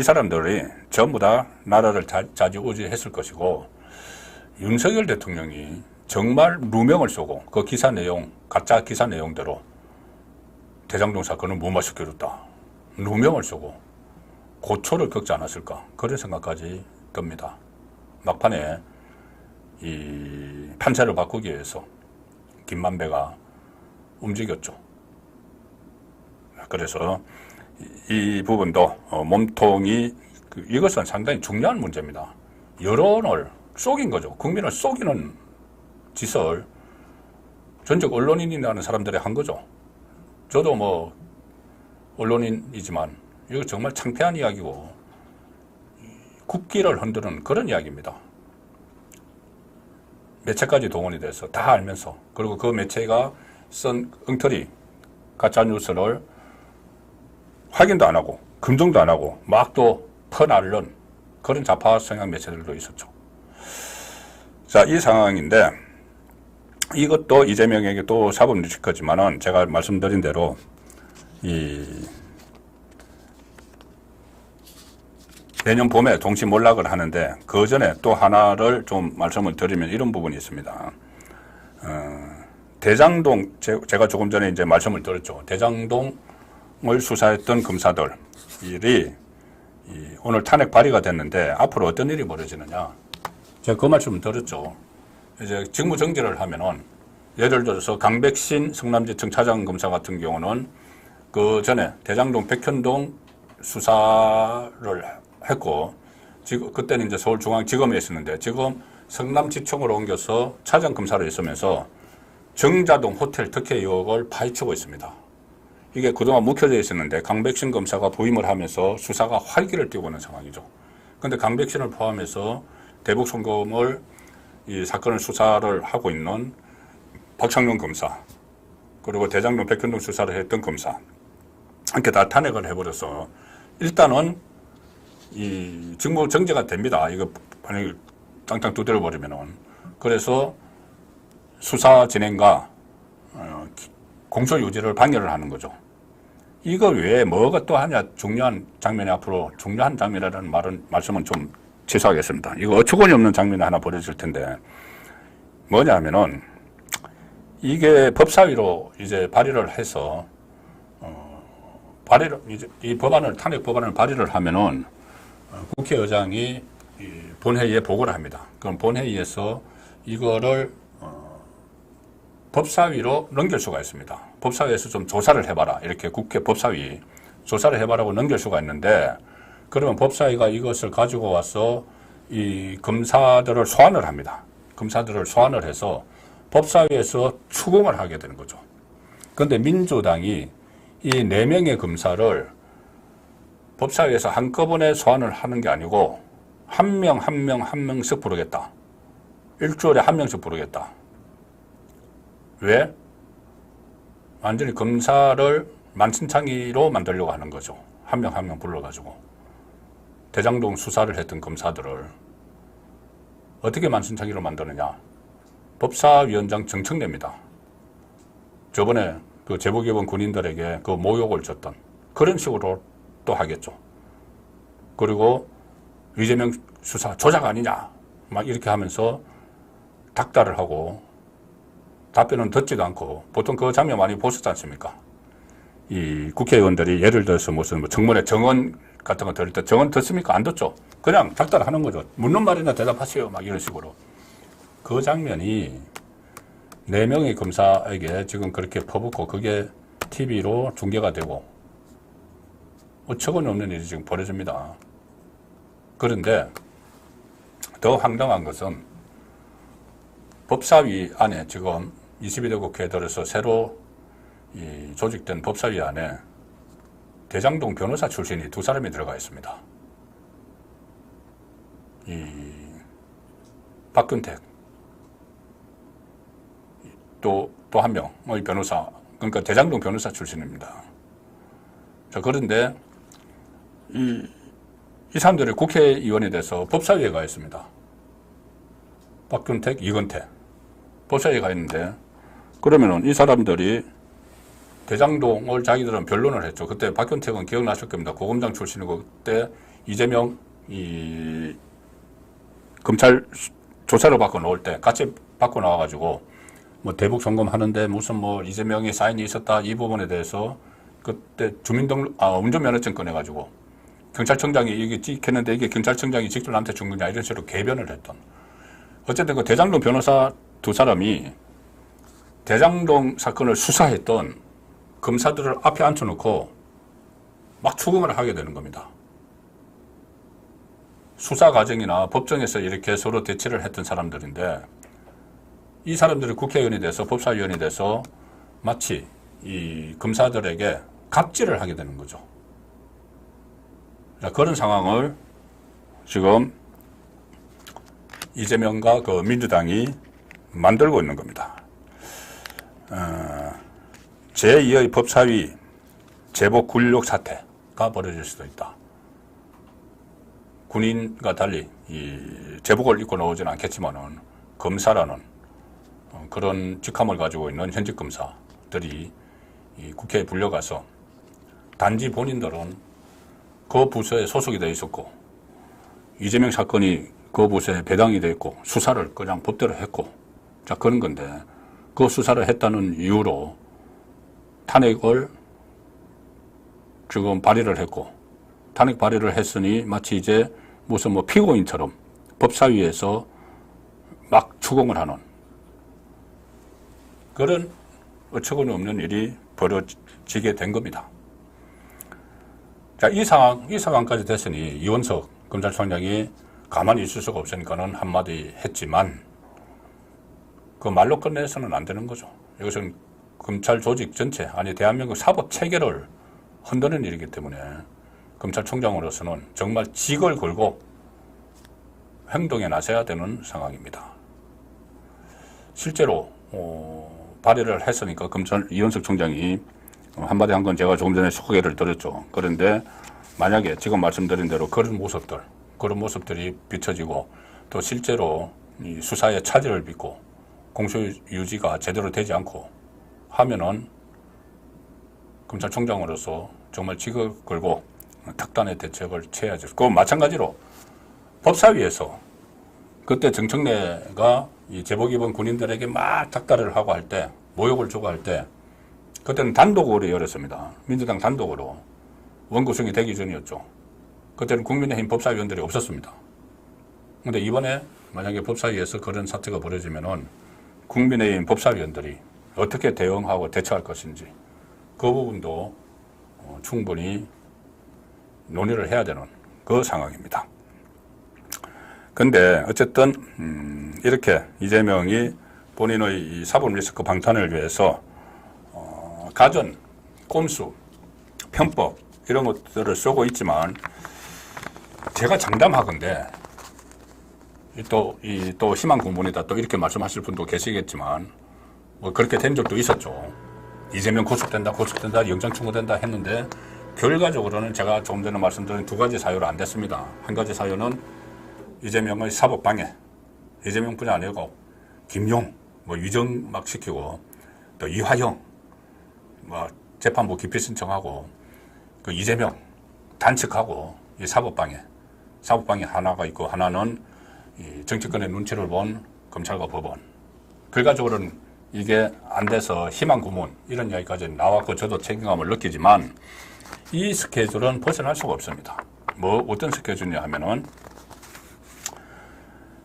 사람들이 전부 다 나라를 좌지우지했을 것이고, 윤석열 대통령이 정말 누명을 쏘고 그 기사 내용, 가짜 기사 내용대로 대장동 사건을 무마시켜줬다, 누명을 쏘고 고초를 겪지 않았을까, 그런 생각까지 듭니다. 막판에 이 판세를 바꾸기 위해서 김만배가 움직였죠. 그래서 이 부분도 몸통이, 이것은 상당히 중요한 문제입니다. 여론을 속인 거죠. 국민을 속이는 짓을 전적 언론인이라는 사람들이 한 거죠. 저도 뭐 언론인이지만 이거 정말 창피한 이야기고 국기를 흔드는 그런 이야기입니다. 매체까지 동원이 돼서 다 알면서, 그리고 그 매체가 쓴 엉터리 가짜뉴스를 확인도 안 하고 검증도 안 하고 막 또 퍼나르는 그런 좌파 성향 매체들도 있었죠. 자, 이 상황인데 이것도 이재명에게 또 사고를 칠 거지만은 제가 말씀드린 대로 내년 봄에 동시 몰락을 하는데 그 전에 또 하나를 좀 말씀을 드리면 이런 부분이 있습니다. 대장동, 제가 조금 전에 이제 말씀을 드렸죠. 대장동을 수사했던 검사들이 오늘 탄핵 발의가 됐는데 앞으로 어떤 일이 벌어지느냐. 제가 그 말씀을 드렸죠. 이제 직무정지를 하면은 예를 들어서 강백신 성남지청 차장검사 같은 경우는 그 전에 대장동 백현동 수사를 했고, 지금 그때는 이제 서울중앙지검에 있었는데 지금 성남지청으로 옮겨서 차장검사로 있으면서 정자동 호텔 특혜 의혹을 파헤치고 있습니다. 이게 그동안 묵혀져 있었는데 강백신 검사가 부임을 하면서 수사가 활기를 띠고 있는 상황이죠. 그런데 강백신을 포함해서 대북송금을 이 사건을 수사를 하고 있는 박창룡 검사, 그리고 대장동 백현동 수사를 했던 검사, 이렇게 다 탄핵을 해버려서 일단은 이 직무 정지가 됩니다. 이거 만약에 땅땅 두드려 버리면은. 그래서 수사 진행과 공소 유지를 방해를 하는 거죠. 이거 외에 뭐가 또 하냐, 중요한 장면이 앞으로 중요한 장면이라는 말씀은 좀 취소하겠습니다. 이거 어처구니 없는 장면이 하나 벌어질 텐데 뭐냐 하면은 이게 법사위로 이제 발의를 해서 발의를 이제 이 법안을 탄핵 법안을 발의를 하면은 국회의장이 본회의에 보고를 합니다. 그럼 본회의에서 이거를 법사위로 넘길 수가 있습니다. 법사위에서 좀 조사를 해봐라. 이렇게 국회 법사위 조사를 해봐라고 넘길 수가 있는데, 그러면 법사위가 이것을 가지고 와서 이 검사들을 소환을 합니다. 검사들을 소환을 해서 법사위에서 추궁을 하게 되는 거죠. 그런데 민주당이 이 4명의 검사를 법사위에서 한꺼번에 소환을 하는 게 아니고 한 명씩 부르겠다. 일주일에 한 명씩 부르겠다. 왜? 완전히 검사를 만신창이로 만들려고 하는 거죠. 한 명 불러가지고. 대장동 수사를 했던 검사들을 어떻게 만신창이로 만드느냐. 법사위원장 정청래입니다. 저번에 그 제복 입은 군인들에게 그 모욕을 줬던 그런 식으로 또 하겠죠. 그리고 이재명 수사 조작 아니냐 막 이렇게 하면서 닥달을 하고 답변은 듣지도 않고, 보통 그 장면 많이 보셨지 않습니까? 이 국회의원들이 예를 들어서 무슨 뭐 청문회 정언 같은 거 들을 때 정언 듣습니까? 안 듣죠. 그냥 닥달을 하는 거죠. 묻는 말이나 대답하세요. 막 이런 식으로. 그 장면이 4명의 검사에게 지금 그렇게 퍼붓고 그게 TV로 중계가 되고 어처구니 없는 일이 지금 벌어집니다. 그런데 더 황당한 것은 법사위 안에 지금 22대 국회에 들어서 새로 조직된 법사위 안에 대장동 변호사 출신이 2사람이 들어가 있습니다. 박근택 또 한 명의 변호사, 그러니까 대장동 변호사 출신입니다. 자, 그런데 이 사람들이 국회의원에 대해서 법사위에 가 있습니다. 박근택, 이건태 법사위에 가 있는데, 그러면은 이 사람들이 대장동을 자기들은 변론을 했죠. 그때 박근택은 기억나실 겁니다. 고검장 출신이고 그때 이재명 검찰 조사를 받고 나올 때 같이 받고 나와가지고 뭐 대북 송금하는데 무슨 뭐 이재명이 사인이 있었다 이 부분에 대해서 그때 운전면허증 꺼내가지고 경찰청장이 이게 찍혔는데 이게 경찰청장이 직접 나한테 준 거냐 이런 식으로 개변을 했던. 어쨌든 그 대장동 변호사 2사람이 대장동 사건을 수사했던 검사들을 앞에 앉혀놓고 막 추궁을 하게 되는 겁니다. 수사 과정이나 법정에서 이렇게 서로 대치를 했던 사람들인데 이 사람들이 국회의원이 돼서 법사위원이 돼서 마치 이 검사들에게 갑질을 하게 되는 거죠. 그런 상황을 지금 이재명과 그 민주당이 만들고 있는 겁니다. 제2의 법사위 제복 굴욕 사태가 벌어질 수도 있다. 군인과 달리 이 제복을 입고 나오지는 않겠지만은 검사라는 그런 직함을 가지고 있는 현직 검사들이 이 국회에 불려가서 단지 본인들은 그 부서에 소속이 되어 있었고 이재명 사건이 그 부서에 배당이 되어 있고 수사를 그냥 법대로 했고 자 그런 건데 그 수사를 했다는 이유로 탄핵을 지금 발의를 했고 탄핵 발의를 했으니 마치 이제 무슨 뭐 피고인처럼 법사위에서 막 추궁을 하는 그런 어처구니 없는 일이 벌어지게 된 겁니다. 자, 이 상황까지 됐으니 이원석 검찰총장이 가만히 있을 수가 없으니까는 한마디 했지만 그 말로 끝내서는 안 되는 거죠. 이것은 검찰 조직 전체, 아니 대한민국 사법 체계를 흔드는 일이기 때문에 검찰총장으로서는 정말 직을 걸고 행동에 나서야 되는 상황입니다. 실제로 발의를 했으니까 검찰 이원석 총장이 한마디 한 건 제가 조금 전에 소개를 드렸죠. 그런데 만약에 지금 말씀드린 대로 그런 모습들이 비춰지고 또 실제로 이 수사의 차질을 빚고 공소 유지가 제대로 되지 않고 하면은 검찰총장으로서 정말 직을 걸고 특단의 대책을 취해야죠. 그 마찬가지로 법사위에서 그때 정청래가 이 제복 입은 군인들에게 막 닥달을 하고 할 때, 모욕을 주고 할 때, 그때는 단독으로 열었습니다. 민주당 단독으로. 원구성이 되기 전이었죠. 그때는 국민의힘 법사위원들이 없었습니다. 근데 이번에 만약에 법사위에서 그런 사태가 벌어지면은 국민의힘 법사위원들이 어떻게 대응하고 대처할 것인지 그 부분도 충분히 논의를 해야 되는 그 상황입니다. 근데 어쨌든 이렇게 이재명이 본인의 이 사법 리스크 방탄을 위해서 가전, 꼼수, 편법 이런 것들을 쓰고 있지만 제가 장담하건대 또 희망 고문이다 또 이렇게 말씀하실 분도 계시겠지만 뭐 그렇게 된 적도 있었죠. 이재명 구속된다, 영장 청구된다 했는데 결과적으로는 제가 조금 전에 말씀드린 두 가지 사유로 안 됐습니다. 한 가지 사유는 이재명의 사법방해, 이재명뿐이 아니고 김용, 뭐 유정 막 시키고 또 이화영, 뭐 재판부 기피 신청하고 그 이재명 단측하고 이 사법방해 하나가 있고 하나는 이 정치권의 눈치를 본 검찰과 법원. 결과적으로는 이게 안 돼서 희망 고문 이런 이야기까지 나왔고 저도 책임감을 느끼지만 이 스케줄은 벗어날 수가 없습니다. 뭐 어떤 스케줄이냐 하면은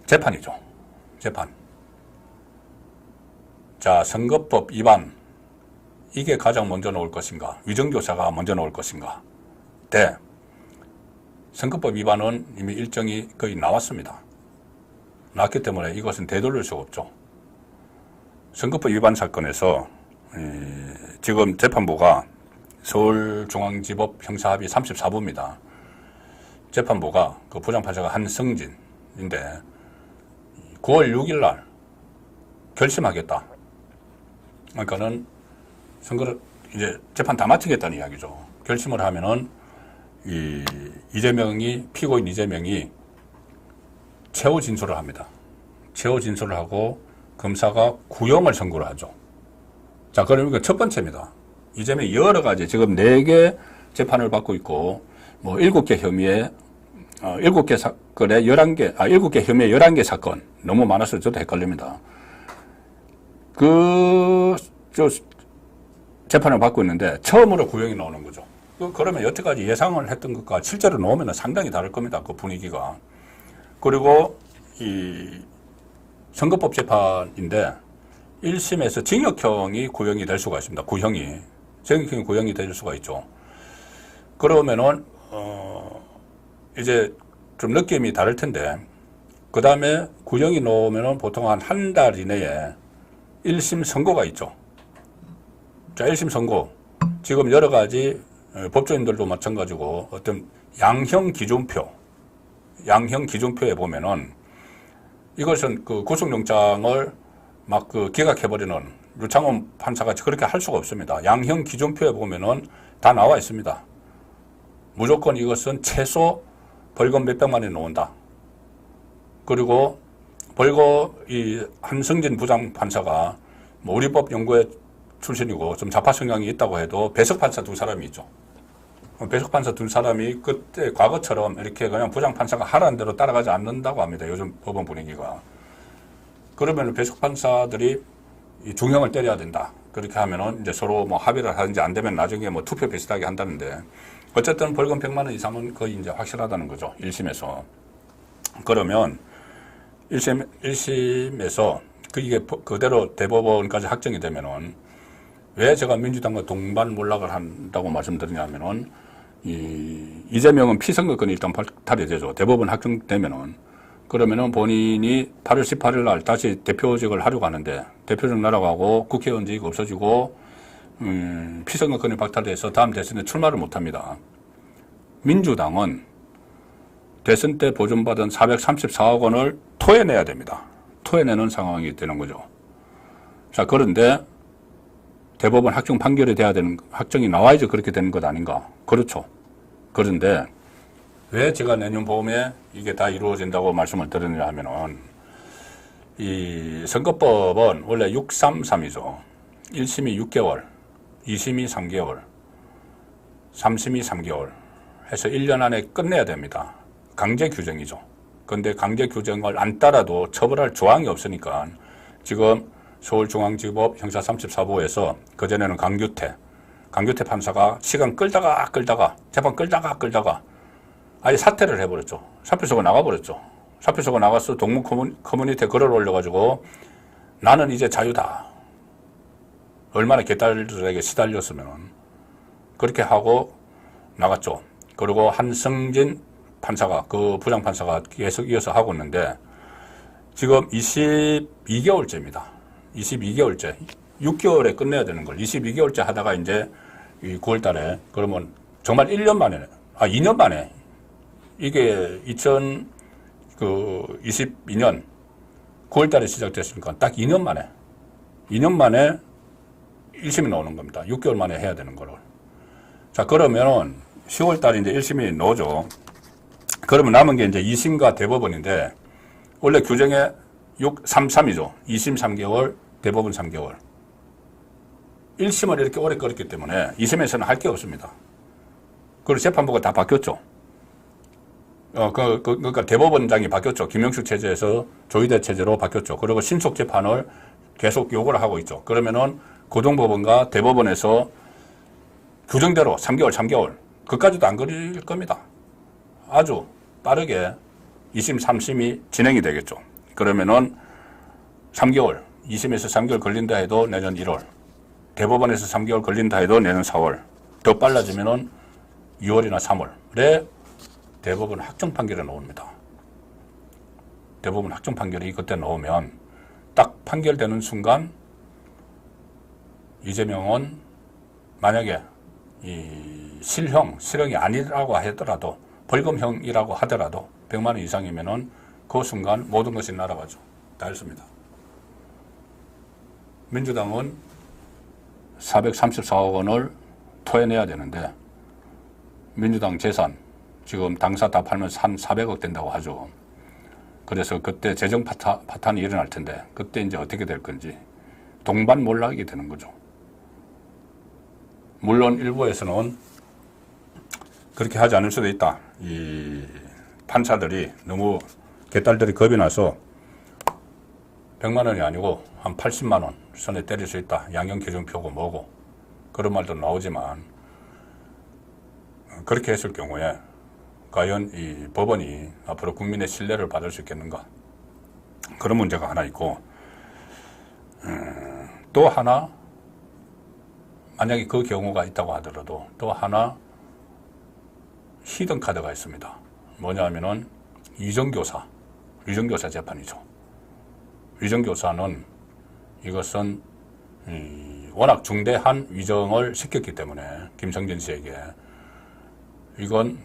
재판이죠. 재판. 자, 선거법 위반 이게 가장 먼저 나올 것인가? 위정교사가 먼저 나올 것인가? 대. 선거법 위반은 이미 일정이 거의 나왔습니다. 나왔기 때문에 이것은 되돌릴 수가 없죠. 선거법 위반 사건에서 지금 재판부가 서울중앙지법 형사합의 34부입니다. 재판부가 그 부장판사가 한성진인데 9월 6일 날 결심하겠다. 그러니까는 선거를 이제 재판 다 마치겠다는 이야기죠. 결심을 하면은 피고인 이재명이 최후 진술을 합니다. 최후 진술을 하고 검사가 구형을 선고를 하죠. 자, 그러면 첫 번째입니다. 이재명이 여러 가지 지금 4개 재판을 받고 있고 뭐 7개 혐의에 7개 사건에 11개, 7개 혐의에 11개 사건 너무 많아서 저도 헷갈립니다. 재판을 받고 있는데 처음으로 구형이 나오는 거죠. 그러면 여태까지 예상을 했던 것과 실제로 나오면 상당히 다를 겁니다. 그 분위기가. 그리고 이 선거법 재판인데 1심에서 징역형이 구형이 될 수가 있습니다. 징역형이 구형이 될 수가 있죠. 그러면은 이제 좀 느낌이 다를 텐데 그 다음에 구형이 나오면은 보통 한 달 이내에 1심 선고가 있죠. 자, 1심 선고. 지금 여러 가지 법조인들도 마찬가지고 어떤 양형 기준표에 보면은 이것은 그 구속영장을 막 그 기각해버리는 유창훈 판사가 그렇게 할 수가 없습니다. 양형 기준표에 보면은 다 나와 있습니다. 무조건 이것은 최소 벌금 몇백만 원이 나온다. 그리고 벌금 이 한승진 부장 판사가 뭐 우리법 연구회 출신이고 좀 좌파 성향이 있다고 해도 배석 판사 두 사람이 있죠. 배석 판사 두 사람이 그때 과거처럼 이렇게 그냥 부장 판사가 하라는 대로 따라가지 않는다고 합니다. 요즘 법원 분위기가. 그러면 배석 판사들이 이 중형을 때려야 된다. 그렇게 하면은 이제 서로 뭐 합의를 하든지 안 되면 나중에 뭐 투표 비슷하게 한다는데 어쨌든 벌금 100만 원 이상은 거의 이제 확실하다는 거죠. 1심에서. 그러면 1심에서 이게 그대로 대법원까지 확정이 되면은 왜 제가 민주당과 동반 몰락을 한다고 말씀드리냐면은 이재명은 피선거권이 일단 발탈이 되죠. 대법원 확정되면은 그러면은 본인이 8월 18일 날 다시 대표직을 하려고 하는데 대표직 날아가고 국회의원직이 없어지고 피선거권이 박탈돼서 다음 대선에 출마를 못합니다. 민주당은 대선 때 보존받은 434억 원을 토해내야 됩니다. 토해내는 상황이 되는 거죠. 자, 그런데 대법원 확정 판결이 돼야 되는, 확정이 나와야지 그렇게 되는 것 아닌가. 그렇죠. 그런데 왜 제가 내년 봄에 이게 다 이루어진다고 말씀을 드리느냐 하면은 이 선거법은 원래 633이죠. 1심이 6개월, 2심이 3개월, 3심이 3개월 해서 1년 안에 끝내야 됩니다. 강제 규정이죠. 그런데 강제 규정을 안 따라도 처벌할 조항이 없으니까 지금 서울중앙지법 형사 34부에서 그전에는 강규태 판사가 시간 끌다가 재판 끌다가 아예 사퇴를 해버렸죠. 사표 쓰고 나가버렸죠. 사표 쓰고 나가서 동문 커뮤니티에 글을 올려가지고 나는 이제 자유다. 얼마나 개딸들에게 시달렸으면 그렇게 하고 나갔죠. 그리고 한승진 판사가 그 부장판사가 계속 이어서 하고 있는데 지금 22개월째입니다. 22개월째. 6개월에 끝내야 되는 걸 22개월째 하다가 이제 9월 달에 그러면 정말 1년 만에 2년 만에 이게 2022년 9월 달에 시작됐으니까 딱 2년 만에 1심이 나오는 겁니다. 6개월 만에 해야 되는 거를. 자, 그러면 10월 달에 이제 1심이 나오죠. 그러면 남은 게 이제 2심과 대법원인데 원래 규정에 633이죠. 2심 3개월, 대법원 3개월. 1심을 이렇게 오래 끌었기 때문에 2심에서는 할 게 없습니다. 그리고 재판부가 다 바뀌었죠. 그러니까 대법원장이 바뀌었죠. 김영식 체제에서 조희대 체제로 바뀌었죠. 그리고 신속 재판을 계속 요구를 하고 있죠. 그러면은 고등법원과 대법원에서 규정대로 3개월, 그까지도 안 걸릴 겁니다. 아주 빠르게 2심, 3심이 진행이 되겠죠. 그러면은 3개월, 2심에서 3개월 걸린다 해도 내년 1월, 대법원에서 3개월 걸린다 해도 내년 4월, 더 빨라지면은 6월이나 3월에 대법원 확정 판결이 나옵니다. 대법원 확정 판결이 그때 나오면 딱 판결되는 순간 이재명은 만약에 실형이 아니라고 하더라도 벌금형이라고 하더라도 100만 원 이상이면은 그 순간 모든 것이 날아가죠. 다 했습니다. 민주당은 434억 원을 토해내야 되는데 민주당 재산 지금 당사 다 팔면 한 400억 된다고 하죠. 그래서 그때 재정 파탄이 일어날 텐데 그때 이제 어떻게 될 건지 동반몰락이 되는 거죠. 물론 일부에서는 그렇게 하지 않을 수도 있다. 이 판사들이 너무 개딸들이 겁이 나서 100만 원이 아니고 한 80만 원 선에 때릴 수 있다. 양형 기준표고 뭐고 그런 말도 나오지만 그렇게 했을 경우에 과연 이 법원이 앞으로 국민의 신뢰를 받을 수 있겠는가? 그런 문제가 하나 있고 또 하나 만약에 그 경우가 있다고 하더라도 또 하나 히든 카드가 있습니다. 뭐냐면은 위정교사 재판이죠. 위정교사는 이것은 워낙 중대한 위정을 시켰기 때문에 김성진 씨에게 이건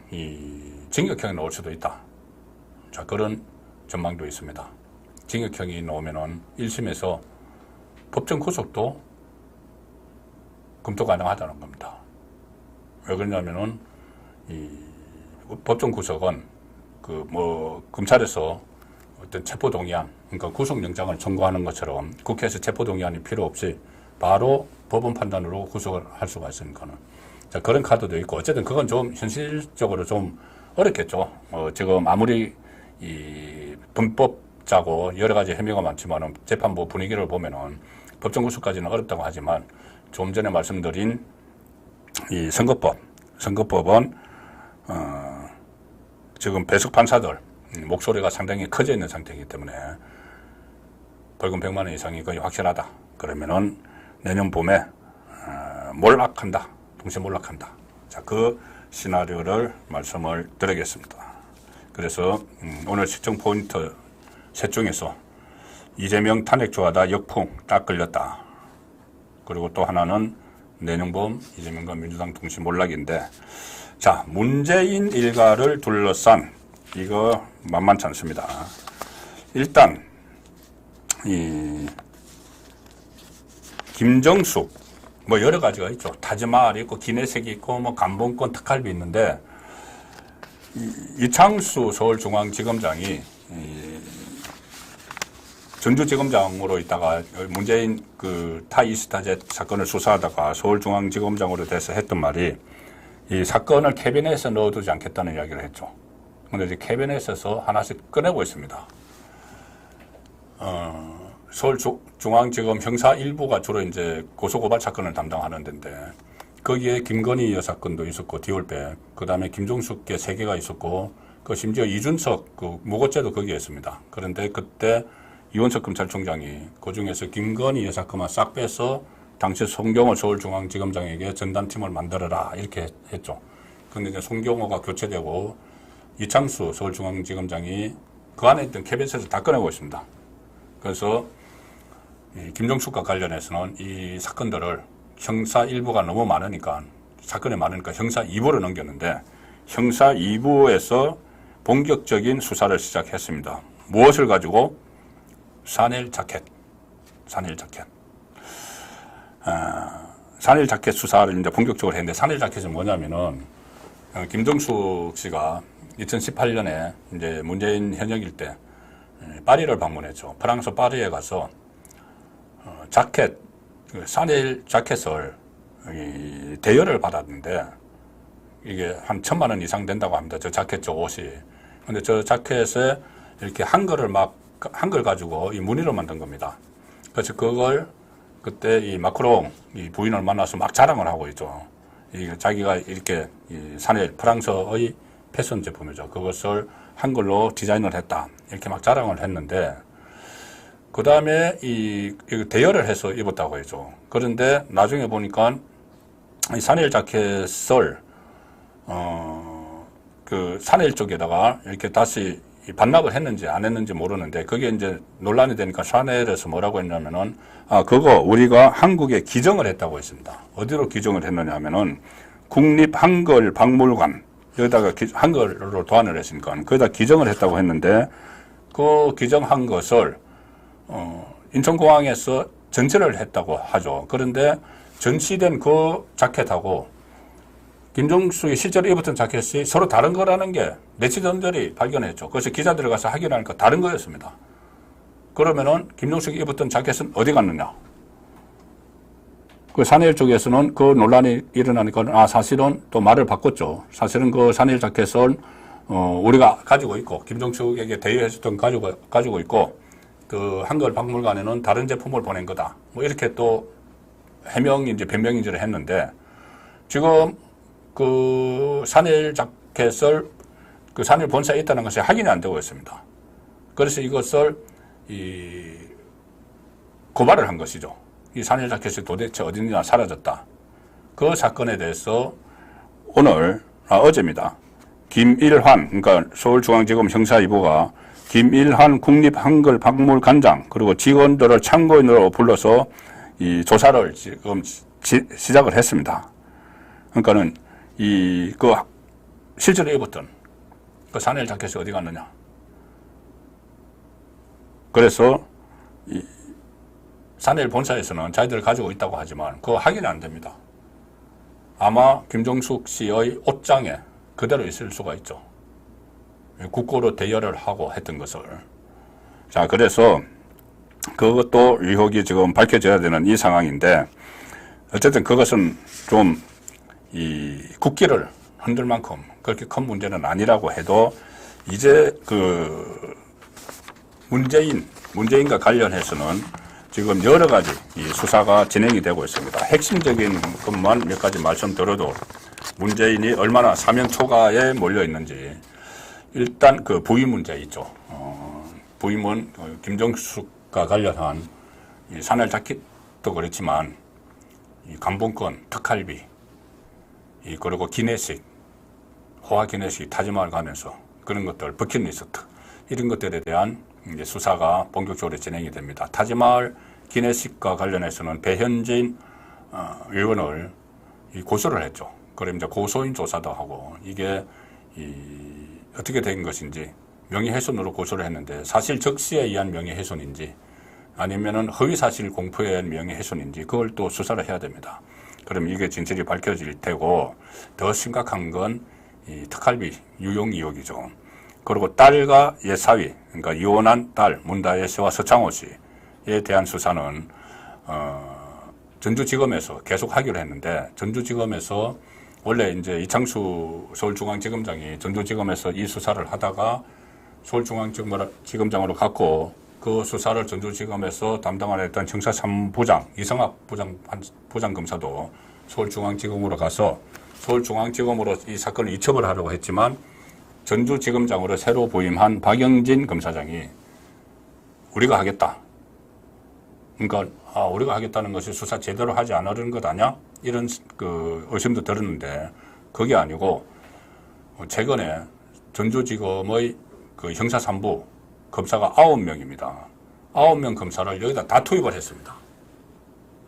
징역형이 나올 수도 있다. 자, 그런 전망도 있습니다. 징역형이 나오면은 1심에서 법정 구속도 검토 가능하다는 겁니다. 왜 그러냐면은 법정 구속은 검찰에서 어떤 체포동의안, 그러니까 구속영장을 청구하는 것처럼 국회에서 체포동의안이 필요 없이 바로 법원 판단으로 구속을 할 수가 있으니까는. 자, 그런 카드도 있고, 어쨌든 그건 좀 현실적으로 좀 어렵겠죠. 지금 아무리 범법자고 여러 가지 혐의가 많지만은 재판부 분위기를 보면은 법정 구속까지는 어렵다고 하지만 좀 전에 말씀드린 이 선거법은 지금 배석 판사들 목소리가 상당히 커져 있는 상태이기 때문에 벌금 100만 원 이상이 거의 확실하다. 그러면은 내년 봄에 몰락한다. 동시에 몰락한다. 자, 그 시나리오를 말씀을 드리겠습니다. 그래서 오늘 시청 포인트 셋 중에서 이재명 탄핵 좋아하다 역풍 딱 걸렸다. 그리고 또 하나는 내년 봄 이재명과 민주당 동시 몰락인데, 자, 문재인 일가를 둘러싼 이거 만만치 않습니다. 일단 김정숙 뭐 여러 가지가 있죠. 타지마할이 있고 기내색이 있고 뭐 감봉권 특활비 있는데, 이창수 서울중앙지검장이 전주지검장으로 있다가 문재인 그 타이스타젯 사건을 수사하다가 서울중앙지검장으로 돼서 했던 말이 이 사건을 캐비넷에 넣어두지 않겠다는 이야기를 했죠. 근데 이제 캐비넷에서 하나씩 꺼내고 있습니다. 서울중앙지검 형사 1부가 주로 이제 고소고발 사건을 담당하는 데인데, 거기에 김건희 여사 건도 있었고, 디올백, 그 다음에 김종숙계 3개가 있었고, 그 심지어 이준석 그 무고죄도 거기에 있습니다. 그런데 그때 이원석 검찰총장이 그 중에서 김건희 여사 건만 싹 빼서 당시 송경호 서울중앙지검장에게 전담팀을 만들어라 이렇게 했죠. 그런데 이제 송경호가 교체되고 이창수 서울중앙지검장이 그 안에 있던 캐비넷에서 다 꺼내고 있습니다. 그래서 김정숙과 관련해서는 이 사건들을 형사 1부가 너무 많으니까, 사건이 많으니까 형사 2부로 넘겼는데, 형사 2부에서 본격적인 수사를 시작했습니다. 무엇을 가지고? 샤넬 자켓. 샤넬 자켓 수사를 이제 본격적으로 했는데, 샤넬 자켓은 뭐냐면은, 김정숙 씨가 2018년에 이제 문재인 현역일 때 파리를 방문했죠. 프랑스 파리에 가서 자켓, 샤넬 자켓을 대여를 받았는데, 이게 한 1,000만 원 이상 된다고 합니다. 저 자켓, 저 옷이. 근데 저 자켓에 이렇게 한글 가지고 이 무늬로 만든 겁니다. 그래서 그걸 그때 이 마크롱 이 부인을 만나서 막 자랑을 하고 있죠. 자기가 이렇게 이 샤넬 프랑스의 패션 제품이죠. 그것을 한글로 디자인을 했다. 이렇게 막 자랑을 했는데, 그 다음에 이 대여를 해서 입었다고 했죠. 그런데 나중에 보니까 이 샤넬 자켓을 그 샤넬 쪽에다가 이렇게 다시 반납을 했는지 안 했는지 모르는데, 그게 이제 논란이 되니까 샤넬에서 뭐라고 했냐면은, 그거 우리가 한국에 기증을 했다고 했습니다. 어디로 기증을 했느냐 하면은 국립한글박물관, 여기다가 한글로 도안을 했으니까 거기다 기증을 했다고 했는데, 그 기증한 것을 인천공항에서 전시를 했다고 하죠. 그런데 전시된 그 자켓하고 김정숙이 실제로 입었던 자켓이 서로 다른 거라는 게 네티즌들이 발견했죠. 그래서 기자들이 가서 확인하니까 다른 거였습니다. 그러면은 김정숙이 입었던 자켓은 어디 갔느냐? 그 샤넬 쪽에서는 그 논란이 일어나니까 사실은 또 말을 바꿨죠. 사실은 그 샤넬 자켓은 우리가 가지고 있고 김정숙에게 대여해줬던 가지고 있고, 그 한글 박물관에는 다른 제품을 보낸 거다. 뭐 이렇게 또 해명인지 변명인지를 했는데, 지금 그 샤넬 자켓을 그 샤넬 본사에 있다는 것이 확인이 안 되고 있습니다. 그래서 이것을 고발을 한 것이죠. 이 샤넬 자켓이 도대체 어디냐 사라졌다. 그 사건에 대해서 어제입니다. 김일환, 그러니까 서울중앙지검 형사 2부가 김일한 국립한글박물관장 그리고 직원들을 참고인으로 불러서 이 조사를 지금 시작을 했습니다. 그러니까는 그 실제로 입었던 그 샤넬 자켓이 어디 갔느냐. 그래서 이 샤넬 본사에서는 자기들 가지고 있다고 하지만 그거 확인이 안 됩니다. 아마 김종숙 씨의 옷장에 그대로 있을 수가 있죠. 국고로 대여를 하고 했던 것을. 자, 그래서 그것도 의혹이 지금 밝혀져야 되는 이 상황인데, 어쨌든 그것은 좀 이 국기를 흔들 만큼 그렇게 큰 문제는 아니라고 해도, 이제 그 문재인과 관련해서는 지금 여러 가지 이 수사가 진행이 되고 있습니다. 핵심적인 것만 몇 가지 말씀드려도 문재인이 얼마나 사면 초과에 몰려 있는지. 일단 그 부임 문제 있죠. 부임은 김정숙과 관련한 이 샤넬 자켓도 그렇지만 이 감봉권, 특할비, 그리고 기내식, 호화 기내식 타지마을 가면서 그런 것들, 버킷리스트 이런 것들에 대한 이제 수사가 본격적으로 진행이 됩니다. 타지마을 기내식과 관련해서는 배현진 의원을 고소를 했죠. 그럼 이제 고소인 조사도 하고 이게 어떻게 된 것인지 명예훼손으로 고소를 했는데 사실 적시에 의한 명예훼손인지 아니면은 허위사실 공표에 의한 명예훼손인지 그걸 또 수사를 해야 됩니다. 그럼 이게 진실이 밝혀질 테고 더 심각한 건 이 특할비 유용 의혹이죠. 그리고 딸과 예사위, 그러니까 이혼한 딸 문다혜 씨와 서창호 씨에 대한 수사는 전주지검에서 계속 하기로 했는데 전주지검에서 원래 이제 이창수 서울중앙지검장이 전주지검에서 이 수사를 하다가 서울중앙지검장으로 갔고 그 수사를 전주지검에서 담당하려 했던 형사 3부장 이성학 부장검사도 서울중앙지검으로 가서 서울중앙지검으로 이 사건을 이첩을 하려고 했지만 전주지검장으로 새로 부임한 박영진 검사장이 우리가 하겠다. 그러니까 우리가 하겠다는 것이 수사 제대로 하지 않으려는 것 아니야? 이런 그 의심도 들었는데 그게 아니고 최근에 전주지검의 그 형사 3부 검사가 9명입니다. 9명 검사를 여기다 다 투입을 했습니다.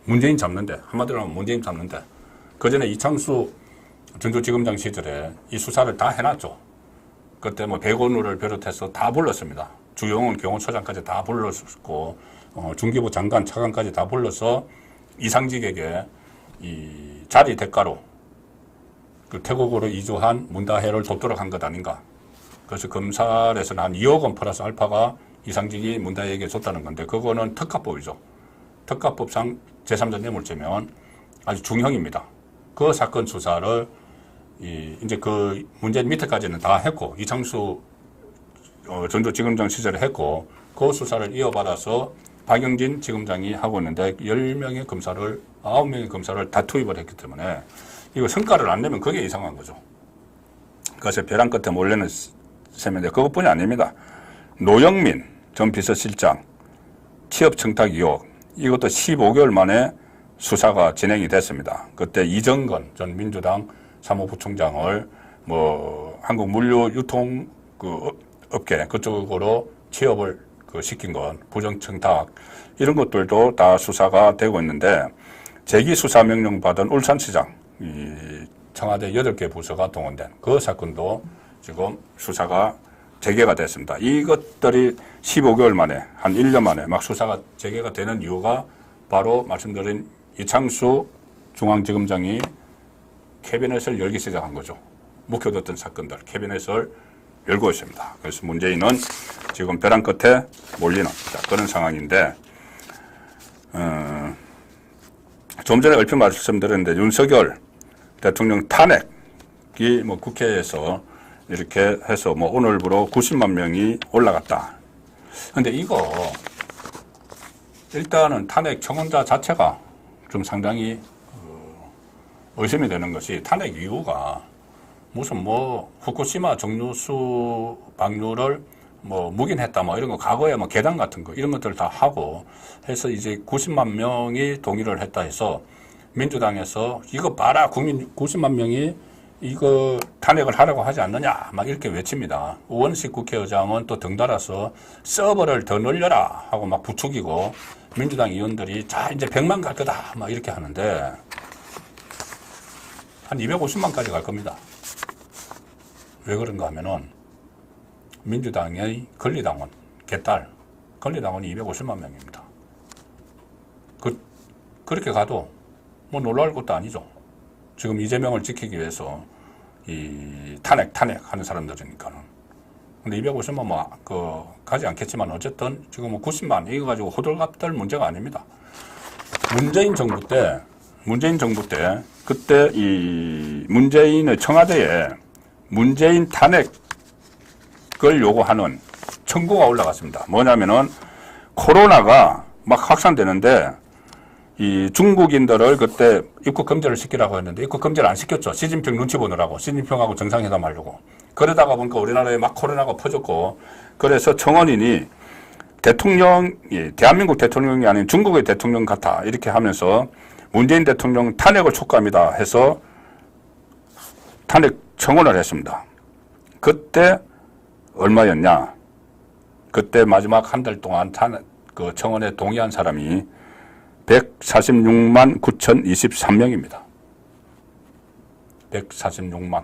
문재인 잡는데, 한마디로 하면 문재인 잡는데, 그 전에 이창수 전주지검장 시절에 이 수사를 다 해놨죠. 그때 뭐 백원우를 비롯해서 다 불렀습니다. 주영훈 경호처장까지 다 불렀고, 중기부 장관, 차관까지 다 불러서 이상직에게 이 자리 대가로 그 태국으로 이주한 문다혜를 돕도록 한 것 아닌가. 그래서 검찰에서는 한 2억 원 플러스 알파가 이상직이 문다혜에게 줬다는 건데 그거는 특가법이죠. 특가법상 제3자 뇌물죄면 아주 중형입니다. 그 사건 수사를 이제 그 문재인 밑에까지는 다 했고 이창수 전주지검장 시절에 했고 그 수사를 이어받아서 박영진 지검장이 하고 있는데 10명의 검사를 9명의 검사를 다 투입을 했기 때문에 이거 성과를 안 내면 그게 이상한 거죠. 그래서 벼랑 끝에 몰려는 셈인데 그것뿐이 아닙니다. 노영민 전 비서실장 취업 청탁 의혹 이것도 15개월 만에 수사가 진행이 됐습니다. 그때 이정건 전 민주당 사무부총장을 뭐 한국 물류 유통 그 업계 그쪽으로 취업을 시킨 건 부정청탁 이런 것들도 다 수사가 되고 있는데 재기 수사 명령 받은 울산시장 이 청와대 8개 부서가 동원된 그 사건도 지금 수사가 재개가 됐습니다. 이것들이 15개월 만에 한 1년 만에 막 수사가 재개가 되는 이유가 바로 말씀드린 이창수 중앙지검장이 캐비넷을 열기 시작한 거죠. 묵혀뒀던 사건들 캐비넷을 열고 있습니다. 그래서 문재인은 지금 벼랑 끝에 몰리는 그런 상황인데 좀 전에 얼핏 말씀드렸는데 윤석열 대통령 탄핵이 뭐 국회에서 이렇게 해서 뭐 오늘부로 90만 명이 올라갔다. 근데 이거 일단은 탄핵 청원자 자체가 좀 상당히 의심이 되는 것이 탄핵 이유가 무슨 뭐 후쿠시마 정유수 방류를 뭐 묵인했다 뭐 이런 거 과거에 뭐 계단 같은 거 이런 것들 다 하고 해서 이제 90만 명이 동의를 했다 해서 민주당에서 이거 봐라 국민 90만 명이 이거 탄핵을 하라고 하지 않느냐 막 이렇게 외칩니다. 우원식 국회의장은 또 덩달아서 서버를 더 늘려라 하고 막 부추기고 민주당 의원들이 자 이제 100만 갈 거다 막 이렇게 하는데 한 250만까지 갈 겁니다. 왜 그런가 하면은 민주당의 권리당원 개딸 권리당원이 250만 명입니다. 그렇게 가도 뭐 놀라울 것도 아니죠. 지금 이재명을 지키기 위해서 이 탄핵 하는 사람들이니까는. 근데 250만 가지 않겠지만 어쨌든 지금 뭐 90만 이거 가지고 호들갑 떨 문제가 아닙니다. 문재인 정부 때 그때 이 문재인의 청와대에 문재인 탄핵을 요구하는 청구가 올라갔습니다. 뭐냐면은 코로나가 막 확산되는데 이 중국인들을 그때 입국 금지를 시키라고 했는데 입국 금지를 안 시켰죠. 시진핑 눈치 보느라고 시진핑하고 정상회담 하려고. 그러다가 보니까 우리나라에 막 코로나가 퍼졌고 그래서 청원인이 대한민국 대통령이 아닌 중국의 대통령 같아 이렇게 하면서 문재인 대통령 탄핵을 촉구합니다 해서 탄핵 청원을 했습니다. 그때 얼마였냐? 그때 마지막 한 달 동안 그 청원에 동의한 사람이 146만 9,023명입니다. 146만.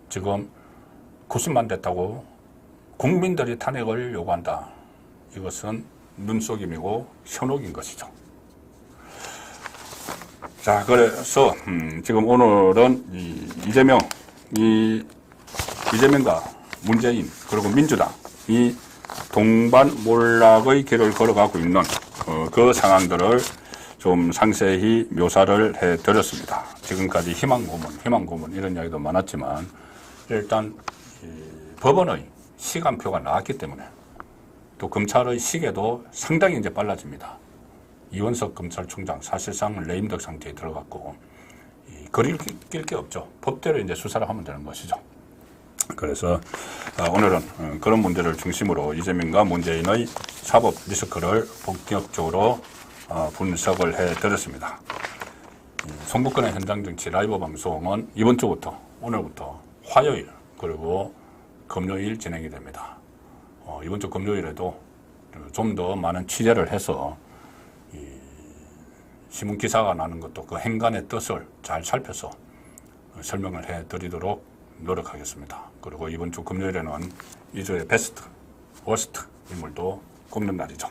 지금 90만 됐다고 국민들이 탄핵을 요구한다. 이것은 눈속임이고 현혹인 것이죠. 자, 그래서 지금 오늘은 이재명과 문재인 그리고 민주당 이 동반몰락의 길을 걸어가고 있는 그 상황들을 좀 상세히 묘사를 해드렸습니다. 지금까지 희망 고문 이런 이야기도 많았지만 일단 법원의 시간표가 나왔기 때문에 또 검찰의 시계도 상당히 이제 빨라집니다. 이원석 검찰총장 사실상 레임덕 상태에 들어갔고 거리를 낄 게 없죠. 법대로 이제 수사를 하면 되는 것이죠. 그래서 오늘은 그런 문제를 중심으로 이재명과 문재인의 사법 리스크를 본격적으로 분석을 해드렸습니다. 성북권의 현장정치 라이브 방송은 이번 주부터 오늘부터 화요일 그리고 금요일 진행이 됩니다. 이번 주 금요일에도 좀 더 많은 취재를 해서 신문 기사가 나는 것도 그 행간의 뜻을 잘 살펴서 설명을 해드리도록 노력하겠습니다. 그리고 이번 주 금요일에는 2주의 베스트, 워스트 인물도 꼽는 날이죠.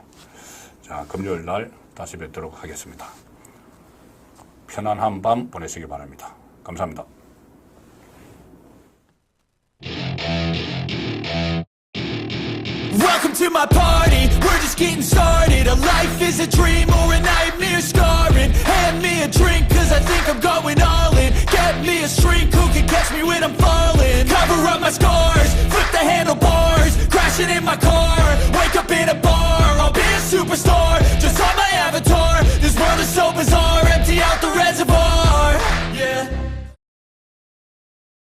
자, 금요일 날 다시 뵙도록 하겠습니다. 편안한 밤 보내시기 바랍니다. 감사합니다. Welcome to my party, we're just getting started. A life is a dream or a nightmare scarring. Hand me a drink cause I think I'm going